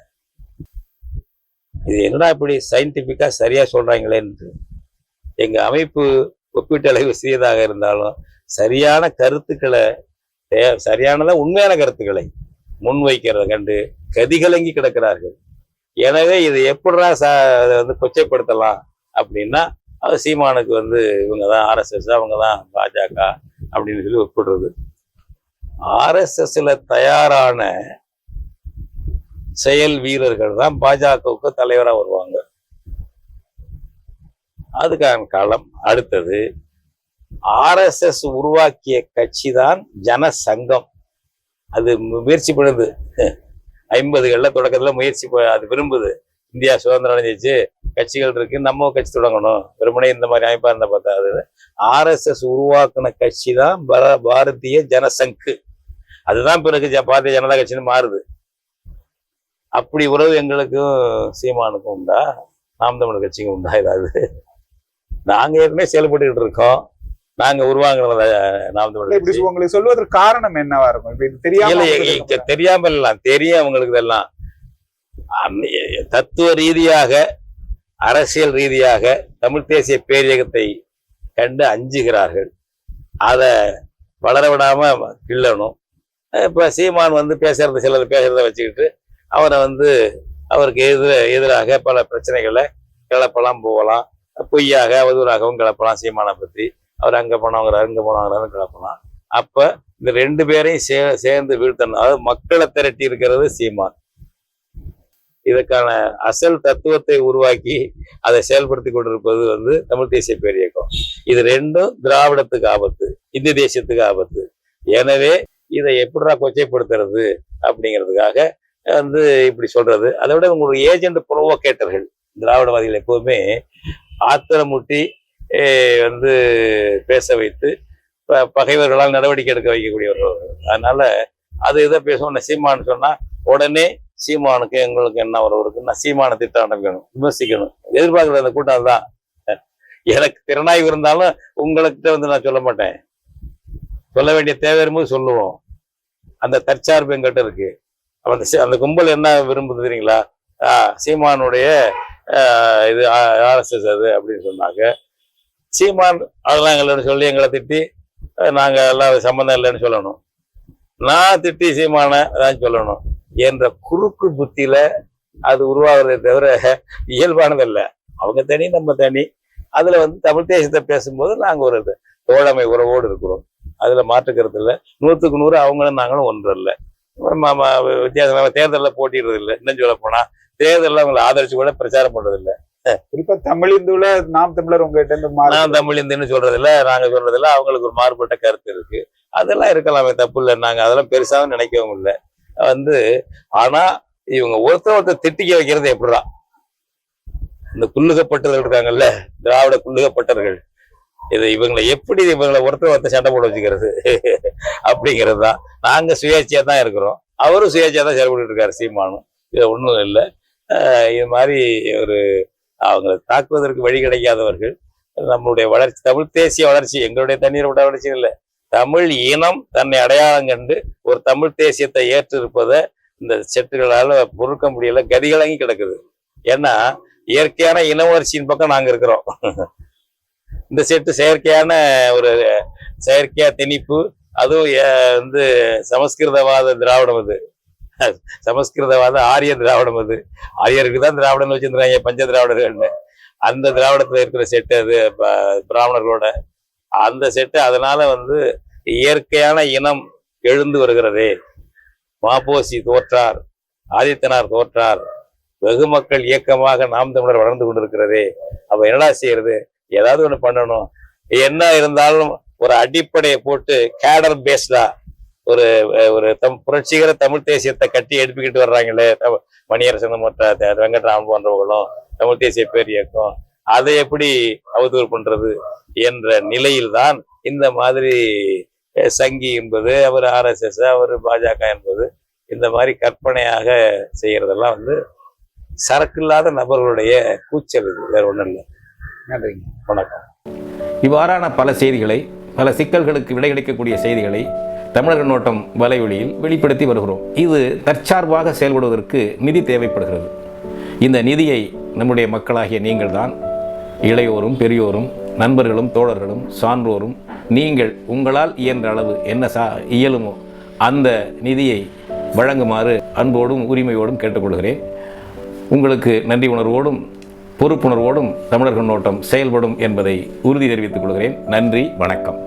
இது என்னடா இப்படி சயின்டிபிக்கா சரியா சொல்றாங்களேன்னு. எங்க அமைப்பு ஒப்பீட்டளவு சிறியதாக இருந்தாலும் சரியான கருத்துக்களை, சரியானதா உண்மையான கருத்துக்களை முன்வைக்கிறத கண்டு கதிகலங்கி கிடக்கிறார்கள். எனவே இதை எப்படிடா வந்து கொச்சைப்படுத்தலாம் அப்படின்னா அது சீமானுக்கு வந்து இவங்கதான் RSS, அவங்கதான் பாஜக அப்படின்னு சொல்லி ஒப்பிடுறது. RSSல தயாரான செயல் வீரர்கள் தான் பாஜகவுக்கு தலைவராக வருவாங்க. அதுக்கான காலம். அடுத்தது RSS உருவாக்கிய கட்சி தான் ஜனசங்கம். அது முயற்சி பண்ணுது 50களில் தொடக்கத்துல முயற்சி, அது விரும்புது. இந்தியா சுதந்திரம் அடைஞ்சிச்சு, கட்சிகள் இருக்கு, நம்ம கட்சி தொடங்கணும், வெறுமனே இந்த மாதிரி அமைப்பா இருந்தா பார்த்தா அது RSS உருவாக்குன கட்சி தான் பாரதிய ஜனசங்கு. அதுதான் பிறகு பாரதிய ஜனதா கட்சின்னு மாறுது. அப்படி உறவு எங்களுக்கும் சீமானுக்கும் உண்டா? நாம் தமிழர் கட்சிக்கு உண்டா ஏதாவது? நாங்க ஏற்கனவே செயல்பட்டுக்கிட்டு இருக்கோம். நாங்க உருவாங்குறத நாம் தமிழர் இப்படி கட்சி. உங்களுக்கு சொல்வதற்கு காரணம் என்னவா இருக்கும்? இப்ப இது தெரியாம தெரியாமல் எல்லாம் தெரியும் அவங்களுக்கு. இதெல்லாம் தத்துவ ரீதியாக, அரசியல் ரீதியாக தமிழ் தேசிய பேரியக்கத்தை கண்டு அஞ்சுகிறார்கள். அதை வளர விடாம கிள்ளணும். இப்ப சீமான் வந்து சிலர் பேசுறத வச்சுக்கிட்டு அவரை வந்து அவருக்கு எதிராக பல பிரச்சனைகளை கிளப்பலாம், போகலாம். பொய்யாக அவதூறாகவும் கிளப்பலாம். சீமானை பற்றி அவர் அங்க போனவங்கிறாரு, இங்க போனவங்கிறாரு கிளப்பலாம். அப்ப இந்த 2 பேரையும் சேர்ந்து வீழ்த்தணும். அதாவது மக்களை திரட்டி இருக்கிறது சீமான். இதற்கான அசல் தத்துவத்தை உருவாக்கி அதை செயல்படுத்தி கொண்டிருப்பது வந்து தமிழ் தேசிய பேரியக்கம். இது 2ம் திராவிடத்துக்கு ஆபத்து, இந்திய தேசியத்துக்கு ஆபத்து. எனவே இதை எப்படிடா கொச்சைப்படுத்துறது அப்படிங்கிறதுக்காக வந்து இப்படி சொல்றது. அதை விட உங்களுடைய ஏஜென்ட் புரோவோகேட்டர்கள் திராவிடவாதிகள் எப்போதுமே ஆத்திரமூட்டி வந்து பேச வைத்து பகைவர்களால் நடவடிக்கை எடுக்க வைக்கக்கூடியவர்கள். அதனால அது இதை பேசணும். சீமானு சொன்னா உடனே சீமானுக்கு எங்களுக்கு என்ன உறவு இருக்குன்னா சீமான திட்டம் ஆரம்பிக்கணும், விமர்சிக்கணும். எதிர்பார்க்குற அந்த கூட்டம் தான். எனக்கு திறனாய்வு இருந்தாலும் உங்கள்கிட்ட வந்து நான் சொல்ல மாட்டேன். சொல்ல வேண்டிய தேவை இருக்கும்போது சொல்லுவோம். அந்த தற்சார்பு எங்கிட்ட இருக்கு. அந்த கும்பல் என்ன விரும்புது தெரியுங்களா? சீமானுடைய இது RSS அது அப்படின்னு சொன்னாங்க. சீமான் அதெல்லாம் எங்களை சொல்லி எங்களை திட்டி நாங்க எல்லாம் சம்மந்தம் இல்லைன்னு சொல்லணும். நான் திட்டி சீமான அதான் சொல்லணும் என்ற குறுக்கு புத்தியில அது உருவாகிறதே தவிர இயல்பானது இல்லை. அவங்க தனி, நம்ம தனி. அதுல வந்து தமிழ் தேசியத்தை பேசும்போது நாங்க ஒரு தோழமை உறவோடு இருக்கிறோம். அதுல மாற்றுக்கிறது இல்லை. 100க்கு 100 அவங்களும் நாங்களும் ஒன்று இல்லை. வித்தியாசம். தேர்தலில் போட்டிடுறது இல்லை. இன்னும் சொல்ல போனா தேர்தலில் அவங்களை ஆதரிச்சு கூட பிரச்சாரம் பண்றது இல்லை. குறிப்பா தமிழிந்துல நாம் தமிழர் உங்ககிட்ட இருந்து நான் தமிழிந்துன்னு சொல்றது இல்லை, நாங்க சொல்றது இல்லை. அவங்களுக்கு ஒரு மாறுபட்ட கருத்து இருக்கு. அதெல்லாம் இருக்கலாமே, தப்பு இல்லை. நாங்க அதெல்லாம் பெருசாவும் நினைக்கவும் இல்லை வந்து. ஆனா இவங்க ஒருத்தர் திட்டிக்க வைக்கிறது எப்படிதான்? இந்த குள்ளுகப்பட்டவர்கள் இருக்காங்கல்ல, திராவிட குள்ளுகப்பட்டவர்கள், இவங்களை ஒருத்தர் சண்டை போட வச்சுக்கிறது அப்படிங்கிறது தான். நாங்க சுயேட்சையா தான் இருக்கிறோம். அவரும் சுயேட்சையா தான் செயல்பட்டு இருக்காரு சீமானும். இது ஒண்ணும் இல்லை. இது மாதிரி ஒரு அவங்களை தாக்குவதற்கு வழி கிடைக்காதவர்கள். நம்மளுடைய வளர்ச்சி, தமிழ் தேசிய வளர்ச்சி, எங்களுடைய தண்ணீர் விட வளர்ச்சி இல்லை. தமிழ் இனம் தன்னை அடையாளம் கண்டு ஒரு தமிழ் தேசியத்தை ஏற்று இருப்பதை இந்த செட்டுகளால பொறுக்க முடியல. கதிகலங்கி கிடக்குது. ஏன்னா இயற்கையான இன வளர்ச்சியின் பக்கம் நாங்க இருக்கிறோம். இந்த செட்டு செயற்கையா திணிப்பு. அதுவும் வந்து சமஸ்கிருதவாத திராவிடம். அது சமஸ்கிருதவாத ஆரிய திராவிடம். அது ஆரியருக்கு தான் திராவிடம்னு வச்சிருந்தாங்க, பஞ்ச திராவிடர்கள்னு. அந்த திராவிடத்துல இருக்கிற செட்டு அது பிராமணர்களோட அந்த செட்டு. அதனால வந்து இயற்கையான இனம் எழுந்து வருகிறதே. மாப்போசி தோற்றார், ஆதித்தனார் தோற்றார், வெகு மக்கள் இயக்கமாக நாம் தமிழர் வளர்ந்து கொண்டிருக்கிறதே. அப்ப என்னடா செய்யறது? ஏதாவது ஒண்ணு பண்ணணும். என்ன இருந்தாலும் ஒரு அடிப்படையை போட்டு கேடர் பேஸ்டா ஒரு புரட்சிகர தமிழ் தேசியத்தை கட்டி எடுப்பிக்கிட்டு வர்றாங்களே மணியரசன் மற்ற வெங்கட்ராமன் போன்றவர்களும் தமிழ் தேசிய பேர் இயக்கம், அதை எப்படி அவதூறு பண்றது என்ற நிலையில்தான் இந்த மாதிரி சங்கி என்பது, அவர் RSS, அவர் பாஜக என்பது, இந்த மாதிரி கற்பனையாக செய்யறதெல்லாம் வந்து சரக்கு இல்லாத நபர்களுடைய கூச்சல். இது வேற ஒன்றும் இல்லை. நன்றிங்க, வணக்கம். இவ்வாறான பல செய்திகளை, பல சிக்கல்களுக்கு விடை கிடைக்கக்கூடிய செய்திகளை தமிழர் கண்ணோட்டம் வலையொலியில் வெளிப்படுத்தி வருகிறோம். இது தற்சார்பாக செயல்படுவதற்கு நிதி தேவைப்படுகிறது. இந்த நிதியை நம்முடைய மக்களாகிய நீங்கள் தான், இளையோரும் பெரியோரும் நண்பர்களும் தோழர்களும் சான்றோரும், நீங்கள் உங்களால் இயன்ற அளவு என்ன இயலுமோ அந்த நிதியை வழங்குமாறு அன்போடும் உரிமையோடும் கேட்டுக்கொள்கிறேன். உங்களுக்கு நன்றி உணர்வோடும் பொறுப்புணர்வோடும் தமிழர் கண்ணோட்டம் செயல்படும் என்பதை உறுதி தெரிவித்துக் கொள்கிறேன். நன்றி, வணக்கம்.